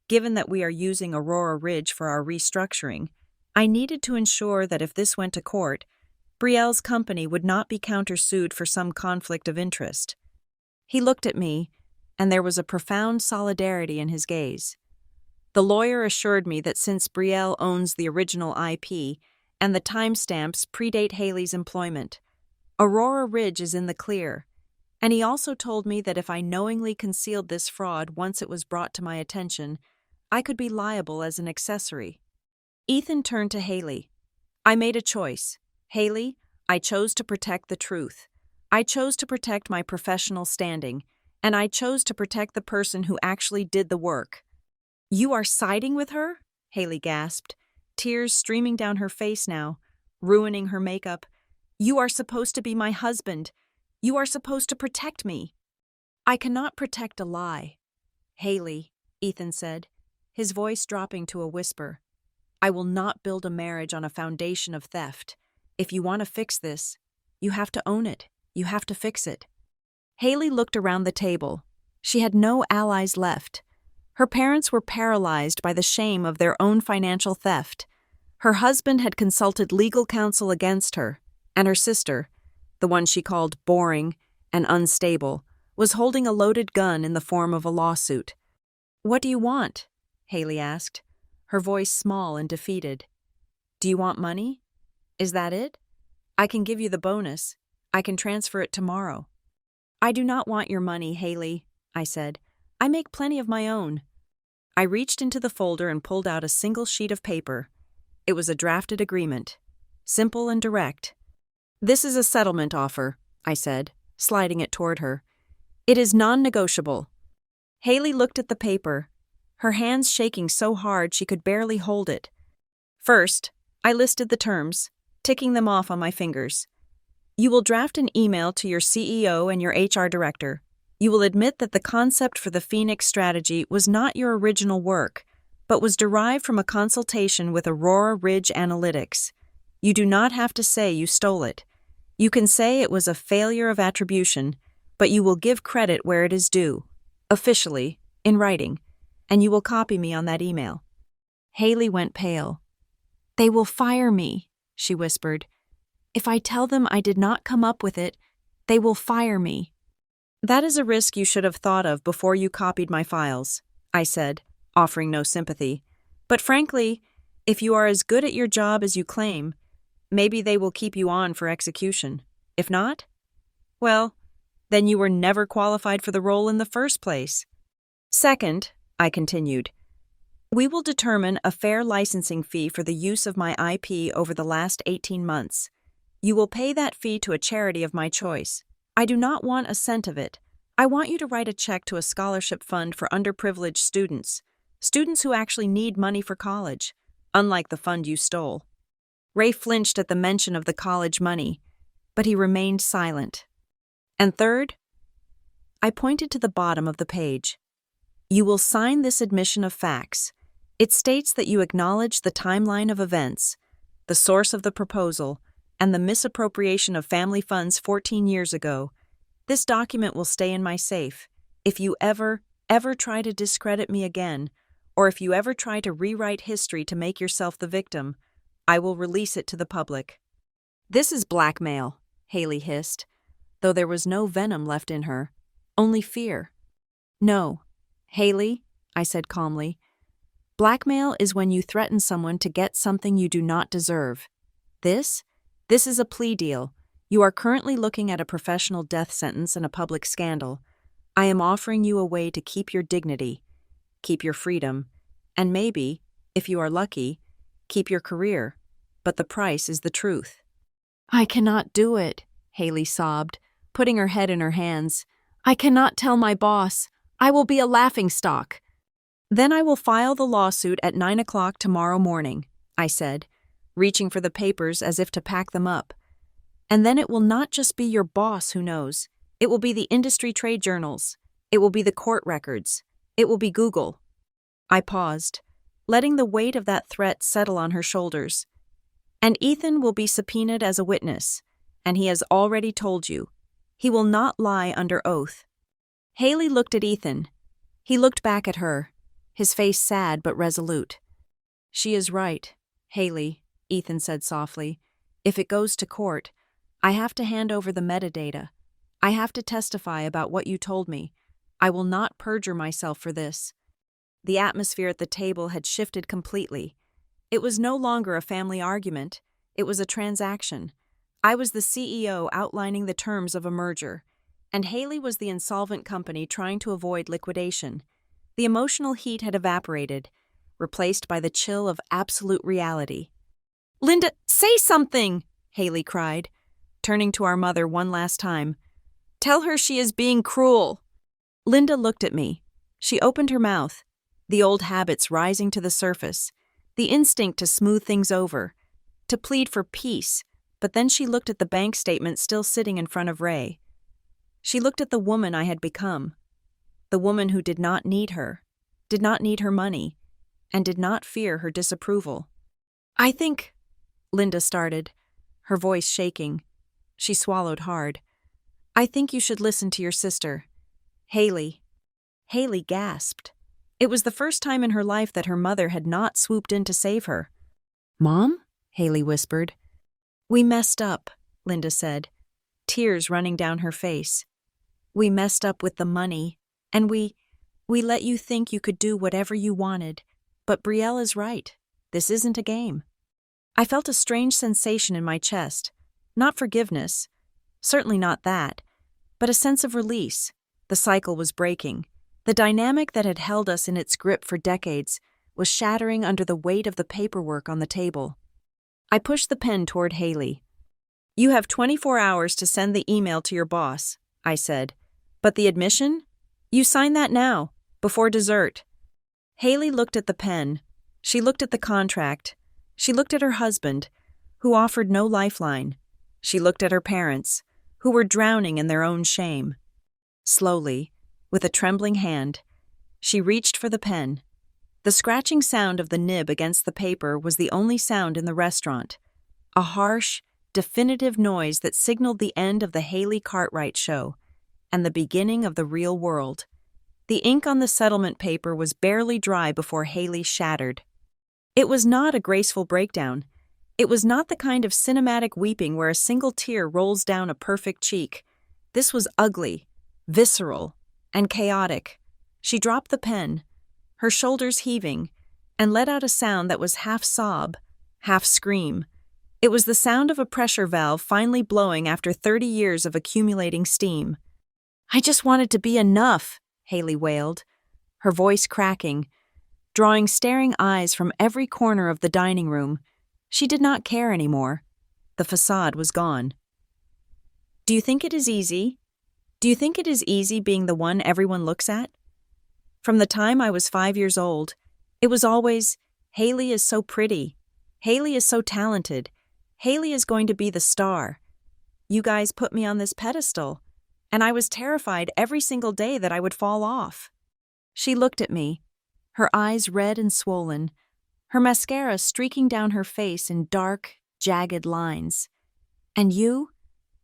Given that we are using Aurora Ridge for our restructuring, I needed to ensure that if this went to court, Brielle's company would not be countersued for some conflict of interest." He looked at me, and there was a profound solidarity in his gaze. The lawyer assured me that since Brielle owns the original IP and the timestamps predate Haley's employment, Aurora Ridge is in the clear. And he also told me that if I knowingly concealed this fraud once it was brought to my attention, I could be liable as an accessory. Ethan turned to Haley. "I made a choice. Haley, I chose to protect the truth. I chose to protect my professional standing, and I chose to protect the person who actually did the work." "You are siding with her?" Haley gasped, tears streaming down her face now, ruining her makeup. "You are supposed to be my husband. You are supposed to protect me." "I cannot protect a lie." "Haley," Ethan said, his voice dropping to a whisper, "I will not build a marriage on a foundation of theft. If you want to fix this, you have to own it. You have to fix it." Haley looked around the table. She had no allies left. Her parents were paralyzed by the shame of their own financial theft. Her husband had consulted legal counsel against her, and her sister, the one she called boring and unstable, was holding a loaded gun in the form of a lawsuit. "What do you want?" Haley asked. her voice small and defeated. Do you want money? Is that it? I can give you the bonus. I can transfer it tomorrow. I do not want your money, Haley, I said. I make plenty of my own. I reached into the folder and pulled out a single sheet of paper. It was a drafted agreement. Simple and direct. This is a settlement offer, I said, sliding it toward her. It is non-negotiable. Haley looked at the paper, her hands shaking so hard she could barely hold it. First, I listed the terms, ticking them off on my fingers. You will draft an email to your CEO and your HR director. You will admit that the concept for the Phoenix strategy was not your original work, but was derived from a consultation with Aurora Ridge Analytics. You do not have to say you stole it. You can say it was a failure of attribution, but you will give credit where it is due, officially, in writing, and you will copy me on that email. Haley went pale. They will fire me, she whispered. If I tell them I did not come up with it, they will fire me. That is a risk you should have thought of before you copied my files, I said, offering no sympathy. But frankly, if you are as good at your job as you claim, maybe they will keep you on for execution. If not, well, then you were never qualified for the role in the first place. Second, I continued, we will determine a fair licensing fee for the use of my IP over the last 18 months. You will pay that fee to a charity of my choice. I do not want a cent of it. I want you to write a check to a scholarship fund for underprivileged students who actually need money for college, unlike the fund you stole. Ray flinched at the mention of the college money, but he remained silent. And third, I pointed to the bottom of the page. You will sign this admission of facts. It states that you acknowledge the timeline of events, the source of the proposal, and the misappropriation of family funds 14 years ago. This document will stay in my safe. If you ever try to discredit me again, or if you ever try to rewrite history to make yourself the victim, I will release it to the public. This is blackmail, Haley hissed, though there was no venom left in her, only fear. No, Haley, I said calmly. Blackmail is when you threaten someone to get something you do not deserve. This is a plea deal. You are currently looking at a professional death sentence and a public scandal. I am offering you a way to keep your dignity, keep your freedom, and maybe, if you are lucky, keep your career. But the price is the truth. I cannot do it, Haley sobbed, putting her head in her hands. I cannot tell my boss. I will be a laughingstock. Then I will file the lawsuit at 9 o'clock tomorrow morning, I said, reaching for the papers as if to pack them up. And then it will not just be your boss who knows. It will be the industry trade journals. It will be the court records. It will be Google. I paused, letting the weight of that threat settle on her shoulders. And Ethan will be subpoenaed as a witness, and he has already told you. He will not lie under oath. Haley looked at Ethan. He looked back at her, his face sad but resolute. She is right, Haley, Ethan said softly. If it goes to court, I have to hand over the metadata. I have to testify about what you told me. I will not perjure myself for this. The atmosphere at the table had shifted completely. It was no longer a family argument. It was a transaction. I was the CEO outlining the terms of a merger, and Haley was the insolvent company trying to avoid liquidation. The emotional heat had evaporated, replaced by the chill of absolute reality. Linda, say something, Haley cried, turning to our mother one last time. Tell her she is being cruel. Linda looked at me. She opened her mouth, the old habits rising to the surface, the instinct to smooth things over, to plead for peace, but then she looked at the bank statement still sitting in front of Ray. She looked at the woman I had become, the woman who did not need her money, and did not fear her disapproval. I think, Linda started, her voice shaking. She swallowed hard. I think you should listen to your sister. Haley. Haley gasped. It was the first time in her life that her mother had not swooped in to save her. Mom? Haley whispered. We messed up, Linda said, tears running down her face. We messed up with the money, and we let you think you could do whatever you wanted. But Brielle is right. This isn't a game. I felt a strange sensation in my chest. Not forgiveness. Certainly not that. But a sense of release. The cycle was breaking. The dynamic that had held us in its grip for decades was shattering under the weight of the paperwork on the table. I pushed the pen toward Haley. "You have 24 hours to send the email to your boss," I said. "But the admission? You sign that now, before dessert." Haley looked at the pen. She looked at the contract. She looked at her husband, who offered no lifeline. She looked at her parents, who were drowning in their own shame. Slowly, with a trembling hand, she reached for the pen. The scratching sound of the nib against the paper was the only sound in the restaurant, a harsh, definitive noise that signaled the end of the Haley Cartwright show and the beginning of the real world. The ink on the settlement paper was barely dry before Haley shattered. It was not a graceful breakdown. It was not the kind of cinematic weeping where a single tear rolls down a perfect cheek. This was ugly, visceral, and chaotic. She dropped the pen, her shoulders heaving, and let out a sound that was half sob, half scream. It was the sound of a pressure valve finally blowing after 30 years of accumulating steam. "I just wanted to be enough," Haley wailed, her voice cracking, drawing staring eyes from every corner of the dining room. She did not care anymore. The facade was gone. "Do you think it is easy? Do you think it is easy being the one everyone looks at? From the time I was 5 years old, it was always, Haley is so pretty. Haley is so talented. Haley is going to be the star. You guys put me on this pedestal, and I was terrified every single day that I would fall off." She looked at me, her eyes red and swollen, her mascara streaking down her face in dark, jagged lines. "And you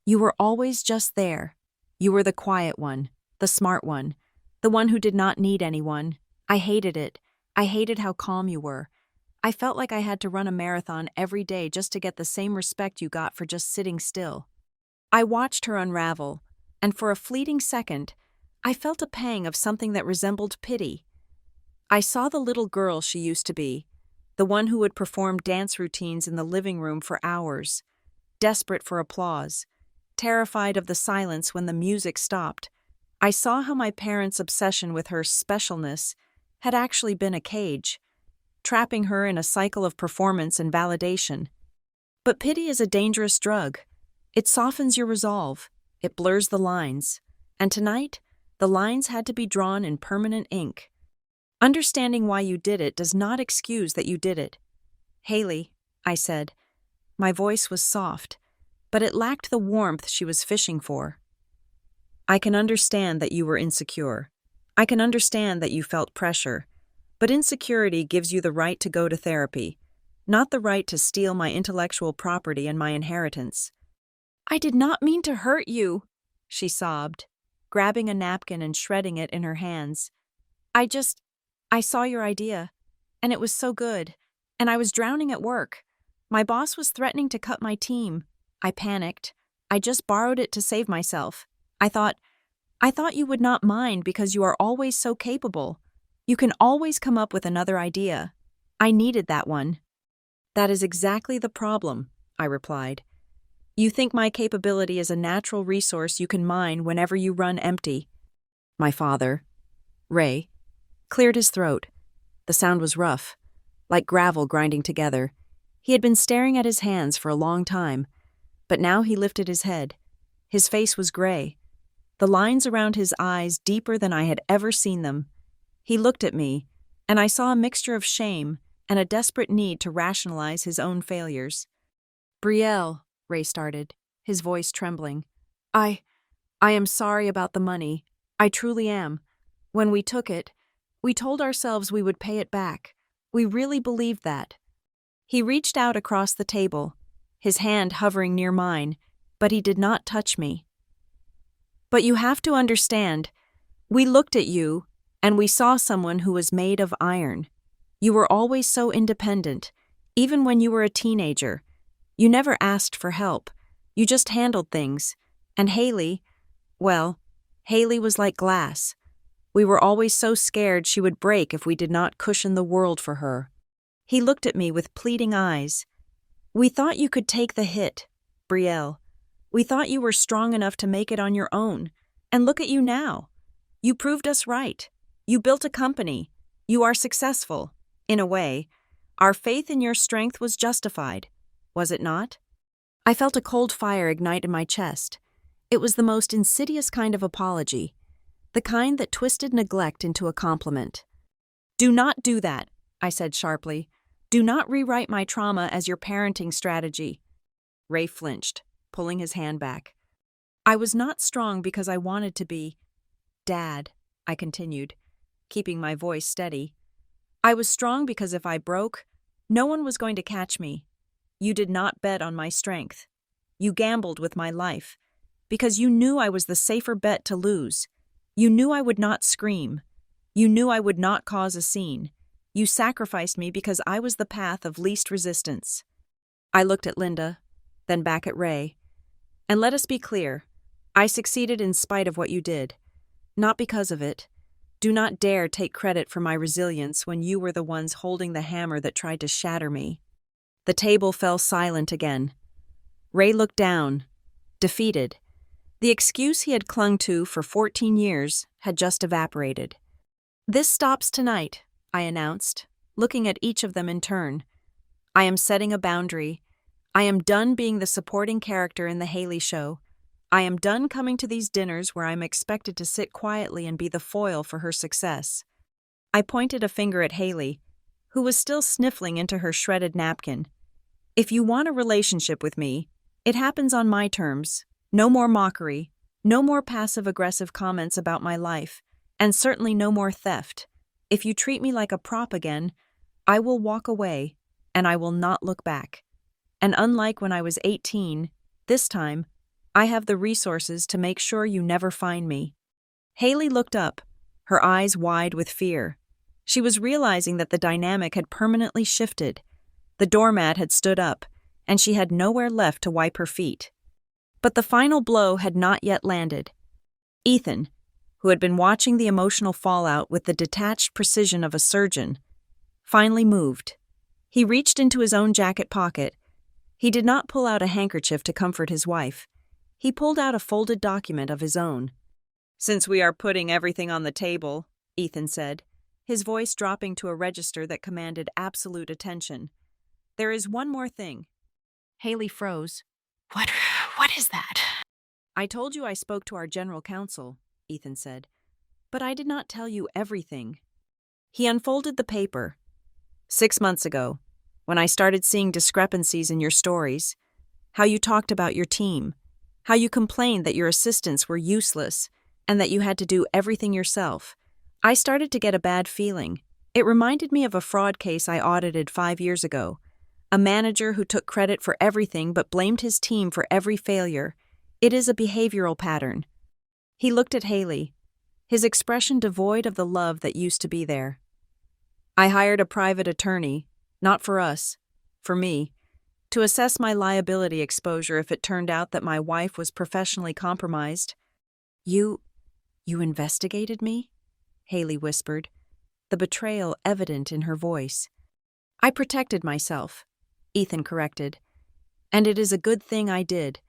were always just there. You were the quiet one, the smart one, the one who did not need anyone. I hated it. I hated how calm you were. I felt like I had to run a marathon every day just to get the same respect you got for just sitting still." I watched her unravel, and for a fleeting second, I felt a pang of something that resembled pity. I saw the little girl she used to be, the one who would perform dance routines in the living room for hours, desperate for applause, terrified of the silence when the music stopped. I saw how my parents' obsession with her specialness had actually been a cage, trapping her in a cycle of performance and validation. But pity is a dangerous drug. It softens your resolve. It blurs the lines. And tonight, the lines had to be drawn in permanent ink. Understanding why you did it does not excuse that you did it. "Haley," I said. My voice was soft, but it lacked the warmth she was fishing for. "I can understand that you were insecure. I can understand that you felt pressure. But insecurity gives you the right to go to therapy, not the right to steal my intellectual property and my inheritance." "I did not mean to hurt you," she sobbed, grabbing a napkin and shredding it in her hands. I saw your idea, and it was so good, and I was drowning at work. My boss was threatening to cut my team. I panicked. I just borrowed it to save myself. I thought you would not mind because you are always so capable. You can always come up with another idea. I needed that one." "That is exactly the problem," I replied. "You think my capability is a natural resource you can mine whenever you run empty." My father, Ray, cleared his throat. The sound was rough, like gravel grinding together. He had been staring at his hands for a long time, but now he lifted his head. His face was gray, the lines around his eyes deeper than I had ever seen them. He looked at me, and I saw a mixture of shame and a desperate need to rationalize his own failures. "Brielle," Ray started, his voice trembling. I am sorry about the money. I truly am. When we took it, we told ourselves we would pay it back. We really believed that." He reached out across the table, his hand hovering near mine, but he did not touch me. "But you have to understand, we looked at you, and we saw someone who was made of iron. You were always so independent, even when you were a teenager. You never asked for help. You just handled things. And Haley was like glass. We were always so scared she would break if we did not cushion the world for her. He looked at me with pleading eyes. We thought you could take the hit, Brielle. We thought you were strong enough to make it on your own. And look at you now. You proved us right. You built a company. You are successful. In a way, our faith in your strength was justified, was it not? I felt a cold fire ignite in my chest. It was the most insidious kind of apology, the kind that twisted neglect into a compliment. Do not do that, I said sharply. Do not rewrite my trauma as your parenting strategy. Ray flinched, pulling his hand back. I was not strong because I wanted to be. Dad, I continued, keeping my voice steady. I was strong because if I broke, no one was going to catch me. You did not bet on my strength. You gambled with my life, because you knew I was the safer bet to lose. You knew I would not scream. You knew I would not cause a scene. You sacrificed me because I was the path of least resistance. I looked at Linda, then back at Ray. And let us be clear, I succeeded in spite of what you did, not because of it. Do not dare take credit for my resilience when you were the ones holding the hammer that tried to shatter me. The table fell silent again. Ray looked down, defeated. The excuse he had clung to for 14 years had just evaporated. This stops tonight, I announced, looking at each of them in turn. I am setting a boundary. I am done being the supporting character in the Haley show. I am done coming to these dinners where I'm expected to sit quietly and be the foil for her success. I pointed a finger at Haley, who was still sniffling into her shredded napkin. If you want a relationship with me, it happens on my terms. No more mockery, no more passive-aggressive comments about my life, and certainly no more theft. If you treat me like a prop again, I will walk away, and I will not look back. And unlike when I was 18, this time, I have the resources to make sure you never find me. Haley looked up, her eyes wide with fear. She was realizing that the dynamic had permanently shifted. The doormat had stood up, and she had nowhere left to wipe her feet. But the final blow had not yet landed. Ethan, who had been watching the emotional fallout with the detached precision of a surgeon, finally moved. He reached into his own jacket pocket. He did not pull out a handkerchief to comfort his wife. He pulled out a folded document of his own. Since we are putting everything on the table, Ethan said, his voice dropping to a register that commanded absolute attention, there is one more thing. Haley froze. What is that? I told you I spoke to our general counsel, Ethan said, but I did not tell you everything. He unfolded the paper. 6 months ago, when I started seeing discrepancies in your stories, how you talked about your team, how you complained that your assistants were useless and that you had to do everything yourself, I started to get a bad feeling. It reminded me of a fraud case I audited 5 years ago. A manager who took credit for everything but blamed his team for every failure. It is a behavioral pattern. He looked at Haley, his expression devoid of the love that used to be there. I hired a private attorney, not for us, for me, to assess my liability exposure if it turned out that my wife was professionally compromised. You investigated me? Haley whispered, the betrayal evident in her voice. I protected myself, Ethan corrected. And it is a good thing I did,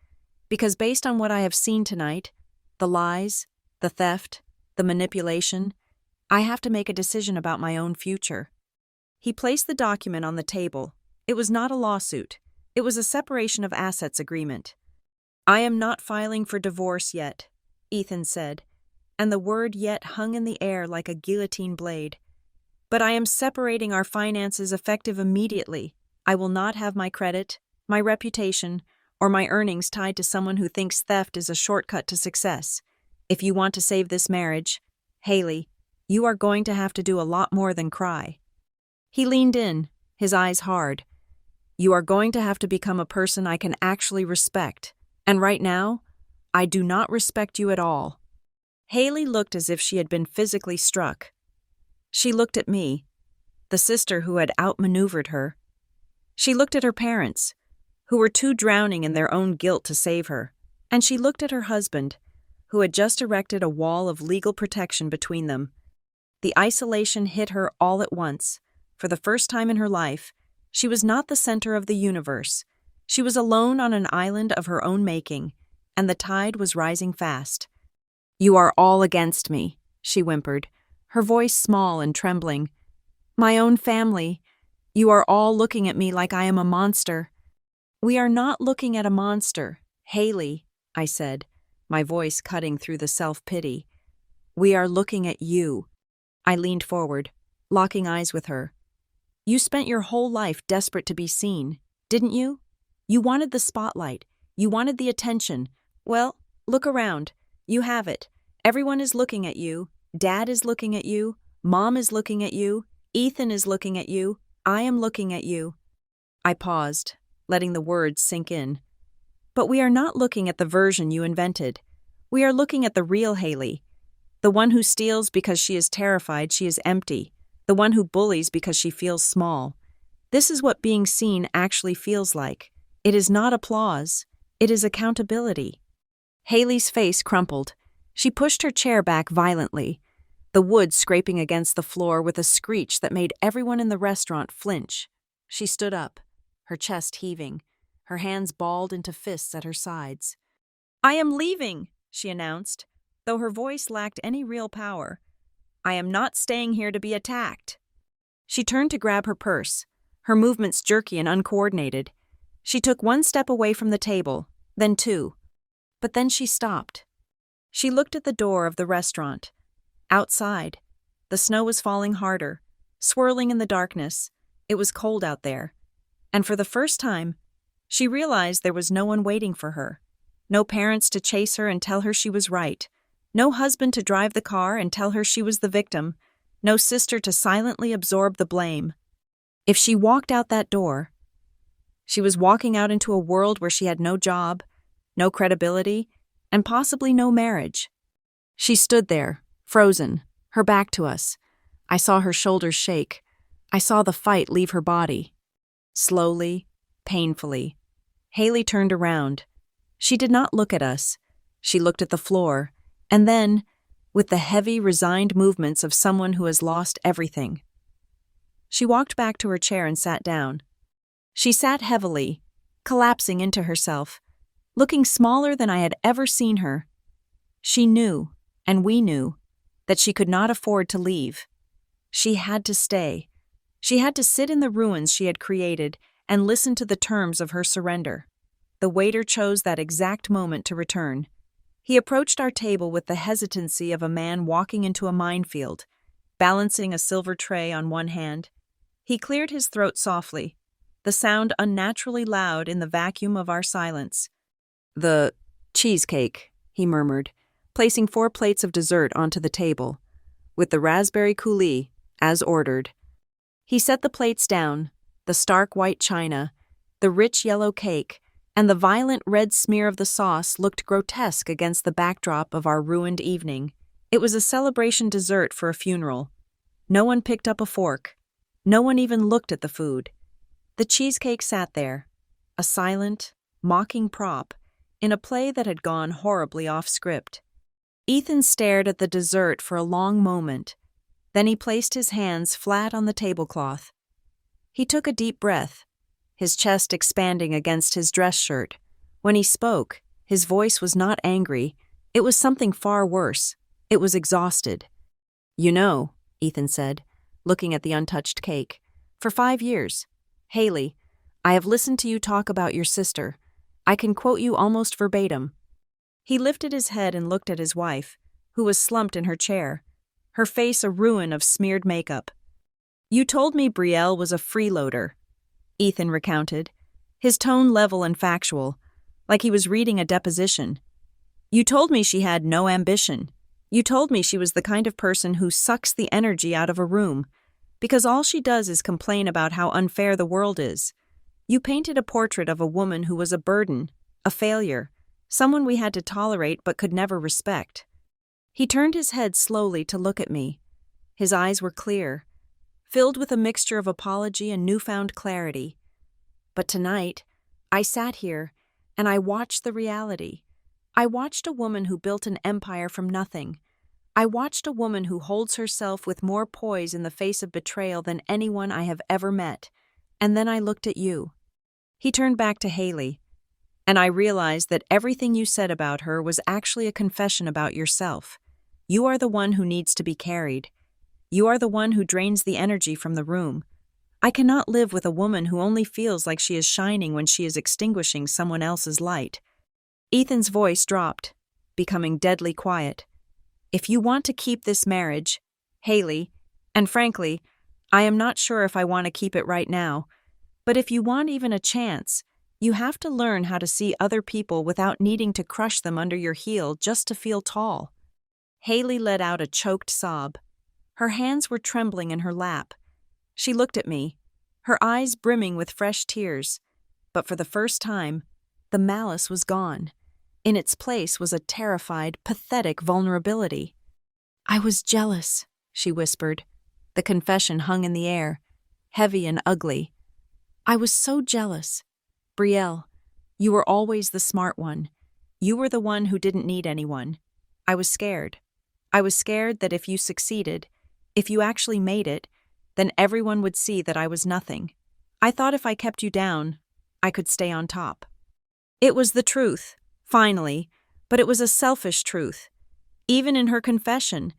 because based on what I have seen tonight, the lies, the theft, the manipulation, I have to make a decision about my own future. He placed the document on the table. It was not a lawsuit. It was a separation of assets agreement. I am not filing for divorce yet, Ethan said, and the word yet hung in the air like a guillotine blade. But I am separating our finances effective immediately. I will not have my credit, my reputation, or my earnings tied to someone who thinks theft is a shortcut to success. If you want to save this marriage, Haley, you are going to have to do a lot more than cry. He leaned in, his eyes hard. You are going to have to become a person I can actually respect, and right now, I do not respect you at all. Haley looked as if she had been physically struck. She looked at me, the sister who had outmaneuvered her. She looked at her parents, who were too drowning in their own guilt to save her, and she looked at her husband, who had just erected a wall of legal protection between them. The isolation hit her all at once. For the first time in her life, she was not the center of the universe. She was alone on an island of her own making, and the tide was rising fast. "You are all against me," she whimpered, her voice small and trembling. "My own family. You are all looking at me like I am a monster." "We are not looking at a monster, Haley," I said, my voice cutting through the self-pity. "We are looking at you." I leaned forward, locking eyes with her. "You spent your whole life desperate to be seen, didn't you? You wanted the spotlight. You wanted the attention. Well, look around. You have it. Everyone is looking at you. Dad is looking at you. Mom is looking at you. Ethan is looking at you. I am looking at you." I paused, letting the words sink in. "But we are not looking at the version you invented. We are looking at the real Haley. The one who steals because she is terrified she is empty. The one who bullies because she feels small. This is what being seen actually feels like. It is not applause. It is accountability." Haley's face crumpled. She pushed her chair back violently, the wood scraping against the floor with a screech that made everyone in the restaurant flinch. She stood up, her chest heaving, her hands balled into fists at her sides. "I am leaving," she announced, though her voice lacked any real power. "I am not staying here to be attacked." She turned to grab her purse, her movements jerky and uncoordinated. She took one step away from the table, then two. But then she stopped. She looked at the door of the restaurant. Outside, the snow was falling harder, swirling in the darkness. It was cold out there. And for the first time, she realized there was no one waiting for her. No parents to chase her and tell her she was right. No husband to drive the car and tell her she was the victim. No sister to silently absorb the blame. If she walked out that door, she was walking out into a world where she had no job, no credibility, and possibly no marriage. She stood there, frozen, her back to us. I saw her shoulders shake. I saw the fight leave her body. Slowly, painfully, Haley turned around. She did not look at us. She looked at the floor, and then, with the heavy, resigned movements of someone who has lost everything, she walked back to her chair and sat down. She sat heavily, collapsing into herself, looking smaller than I had ever seen her. She knew, and we knew, that she could not afford to leave. She had to stay. She had to sit in the ruins she had created and listen to the terms of her surrender. The waiter chose that exact moment to return. He approached our table with the hesitancy of a man walking into a minefield, balancing a silver tray on one hand. He cleared his throat softly, the sound unnaturally loud in the vacuum of our silence. "The cheesecake," he murmured, placing 4 plates of dessert onto the table, with the raspberry coulis, as ordered. He set the plates down, the stark white china, the rich yellow cake, and the violent red smear of the sauce looked grotesque against the backdrop of our ruined evening. It was a celebration dessert for a funeral. No one picked up a fork. No one even looked at the food. The cheesecake sat there, a silent, mocking prop, in a play that had gone horribly off script. Ethan stared at the dessert for a long moment. Then he placed his hands flat on the tablecloth. He took a deep breath, his chest expanding against his dress shirt. When he spoke, his voice was not angry. It was something far worse. It was exhausted. "You know," Ethan said, looking at the untouched cake, "for 5 years, Haley, I have listened to you talk about your sister. I can quote you almost verbatim." He lifted his head and looked at his wife, who was slumped in her chair, her face a ruin of smeared makeup. "You told me Brielle was a freeloader," Ethan recounted, his tone level and factual, like he was reading a deposition. "You told me she had no ambition. You told me she was the kind of person who sucks the energy out of a room, because all she does is complain about how unfair the world is. You painted a portrait of a woman who was a burden, a failure, someone we had to tolerate but could never respect." He turned his head slowly to look at me. His eyes were clear, filled with a mixture of apology and newfound clarity. But tonight, I sat here, and I watched the reality. I watched a woman who built an empire from nothing. I watched a woman who holds herself with more poise in the face of betrayal than anyone I have ever met. And then I looked at you. He turned back to Haley, and I realized that everything you said about her was actually a confession about yourself. You are the one who needs to be carried. You are the one who drains the energy from the room. I cannot live with a woman who only feels like she is shining when she is extinguishing someone else's light. Ethan's voice dropped, becoming deadly quiet. If you want to keep this marriage, Haley, and frankly, I am not sure if I want to keep it right now, but if you want even a chance, you have to learn how to see other people without needing to crush them under your heel just to feel tall. Haley let out a choked sob. Her hands were trembling in her lap. She looked at me, her eyes brimming with fresh tears. But for the first time, the malice was gone. In its place was a terrified, pathetic vulnerability. I was jealous, she whispered. The confession hung in the air, heavy and ugly. I was so jealous. Brielle, you were always the smart one. You were the one who didn't need anyone. I was scared. I was scared that if you succeeded, if you actually made it, then everyone would see that I was nothing. I thought if I kept you down, I could stay on top. It was the truth, finally, but it was a selfish truth. Even in her confession,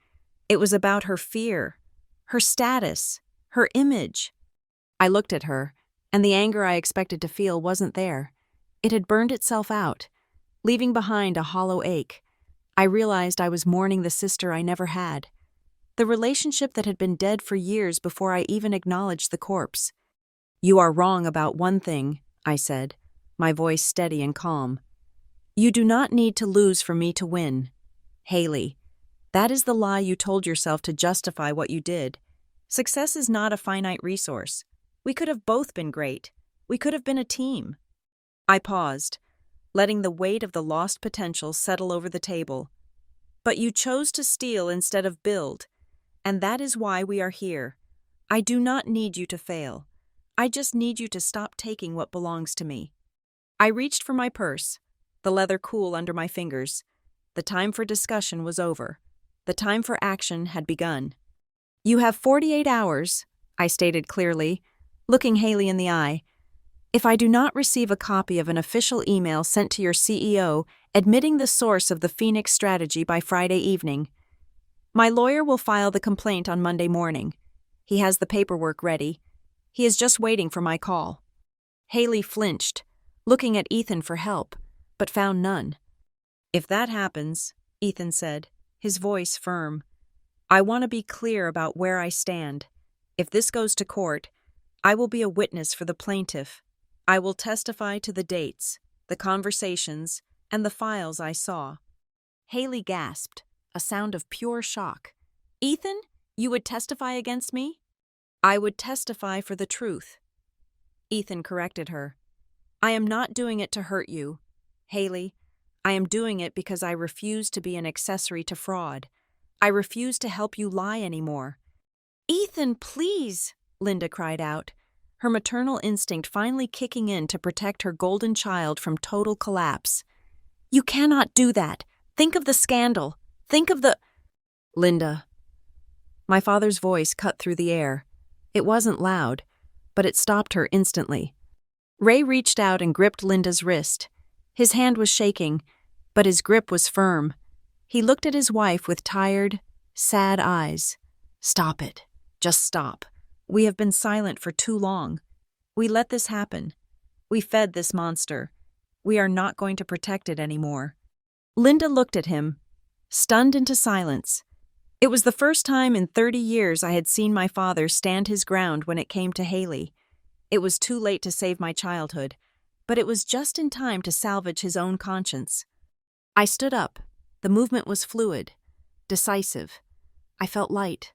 it was about her fear, her status, her image. I looked at her, and the anger I expected to feel wasn't there. It had burned itself out, leaving behind a hollow ache. I realized I was mourning the sister I never had, the relationship that had been dead for years before I even acknowledged the corpse. You are wrong about one thing, I said, my voice steady and calm. You do not need to lose for me to win. Haley, that is the lie you told yourself to justify what you did. Success is not a finite resource. We could have both been great. We could have been a team. I paused, letting the weight of the lost potential settle over the table. But you chose to steal instead of build, and that is why we are here. I do not need you to fail. I just need you to stop taking what belongs to me. I reached for my purse, the leather cool under my fingers. The time for discussion was over. The time for action had begun. You have 48 hours, I stated clearly, looking Haley in the eye. If I do not receive a copy of an official email sent to your CEO admitting the source of the Phoenix strategy by Friday evening, my lawyer will file the complaint on Monday morning. He has the paperwork ready. He is just waiting for my call. Haley flinched, looking at Ethan for help, but found none. If that happens, Ethan said, his voice firm, I want to be clear about where I stand. If this goes to court, I will be a witness for the plaintiff. I will testify to the dates, the conversations, and the files I saw. Haley gasped, a sound of pure shock. Ethan, you would testify against me? I would testify for the truth. Ethan corrected her. I am not doing it to hurt you. Haley, I am doing it because I refuse to be an accessory to fraud. I refuse to help you lie anymore. Ethan, please, Linda cried out, her maternal instinct finally kicking in to protect her golden child from total collapse. You cannot do that. Think of the scandal. Think of the… Linda. My father's voice cut through the air. It wasn't loud, but it stopped her instantly. Ray reached out and gripped Linda's wrist. His hand was shaking, but his grip was firm. He looked at his wife with tired, sad eyes. Stop it. Just stop. We have been silent for too long. We let this happen. We fed this monster. We are not going to protect it anymore. Linda looked at him, stunned into silence. It was the first time in 30 years I had seen my father stand his ground when it came to Haley. It was too late to save my childhood, but it was just in time to salvage his own conscience. I stood up. The movement was fluid, decisive. I felt light,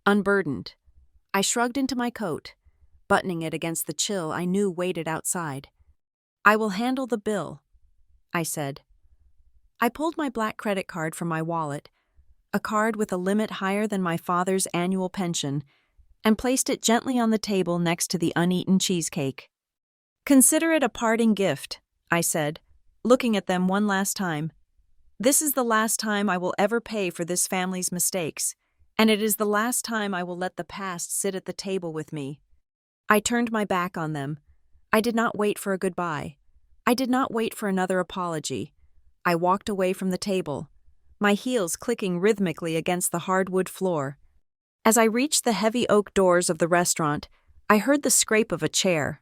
unburdened. I shrugged into my coat, buttoning it against the chill I knew waited outside. I will handle the bill, I said. I pulled my black credit card from my wallet, a card with a limit higher than my father's annual pension, and placed it gently on the table next to the uneaten cheesecake. Consider it a parting gift, I said, looking at them one last time. This is the last time I will ever pay for this family's mistakes, and it is the last time I will let the past sit at the table with me. I turned my back on them. I did not wait for a goodbye. I did not wait for another apology. I walked away from the table, my heels clicking rhythmically against the hardwood floor. As I reached the heavy oak doors of the restaurant, I heard the scrape of a chair.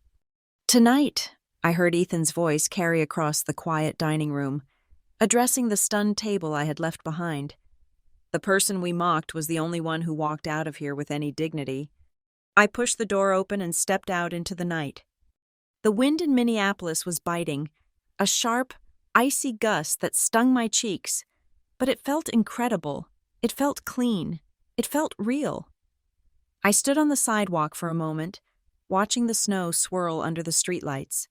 "Tonight," I heard Ethan's voice carry across the quiet dining room, addressing the stunned table I had left behind. The person we mocked was the only one who walked out of here with any dignity. I pushed the door open and stepped out into the night. The wind in Minneapolis was biting, a sharp, icy gust that stung my cheeks, but it felt incredible. It felt clean. It felt real. I stood on the sidewalk for a moment, watching the snow swirl under the streetlights.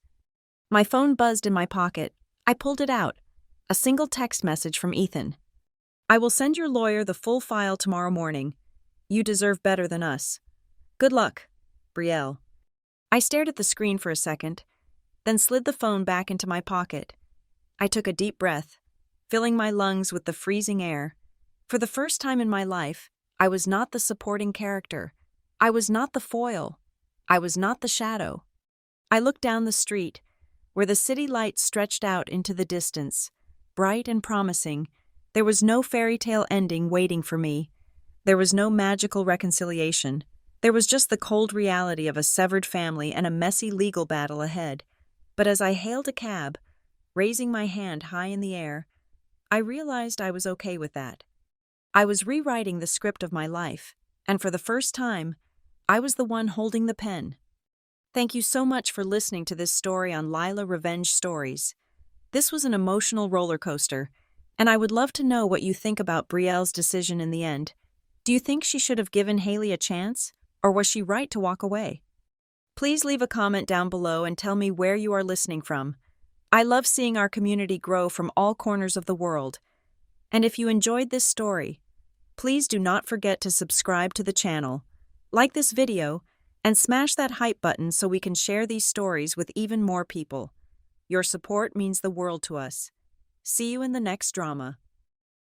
My phone buzzed in my pocket. I pulled it out. A single text message from Ethan. "I will send your lawyer the full file tomorrow morning. You deserve better than us. Good luck, Brielle." I stared at the screen for a second, then slid the phone back into my pocket. I took a deep breath, filling my lungs with the freezing air. For the first time in my life, I was not the supporting character. I was not the foil. I was not the shadow. I looked down the street, where the city lights stretched out into the distance, bright and promising. There was no fairy tale ending waiting for me. There was no magical reconciliation. There was just the cold reality of a severed family and a messy legal battle ahead. But as I hailed a cab, raising my hand high in the air, I realized I was okay with that. I was rewriting the script of my life, and for the first time, I was the one holding the pen. Thank you so much for listening to this story on Lila Revenge Stories. This was an emotional roller coaster, and I would love to know what you think about Brielle's decision in the end. Do you think she should have given Haley a chance, or was she right to walk away? Please leave a comment down below and tell me where you are listening from. I love seeing our community grow from all corners of the world. And if you enjoyed this story, please do not forget to subscribe to the channel, like this video, and smash that hype button so we can share these stories with even more people. Your support means the world to us. See you in the next drama.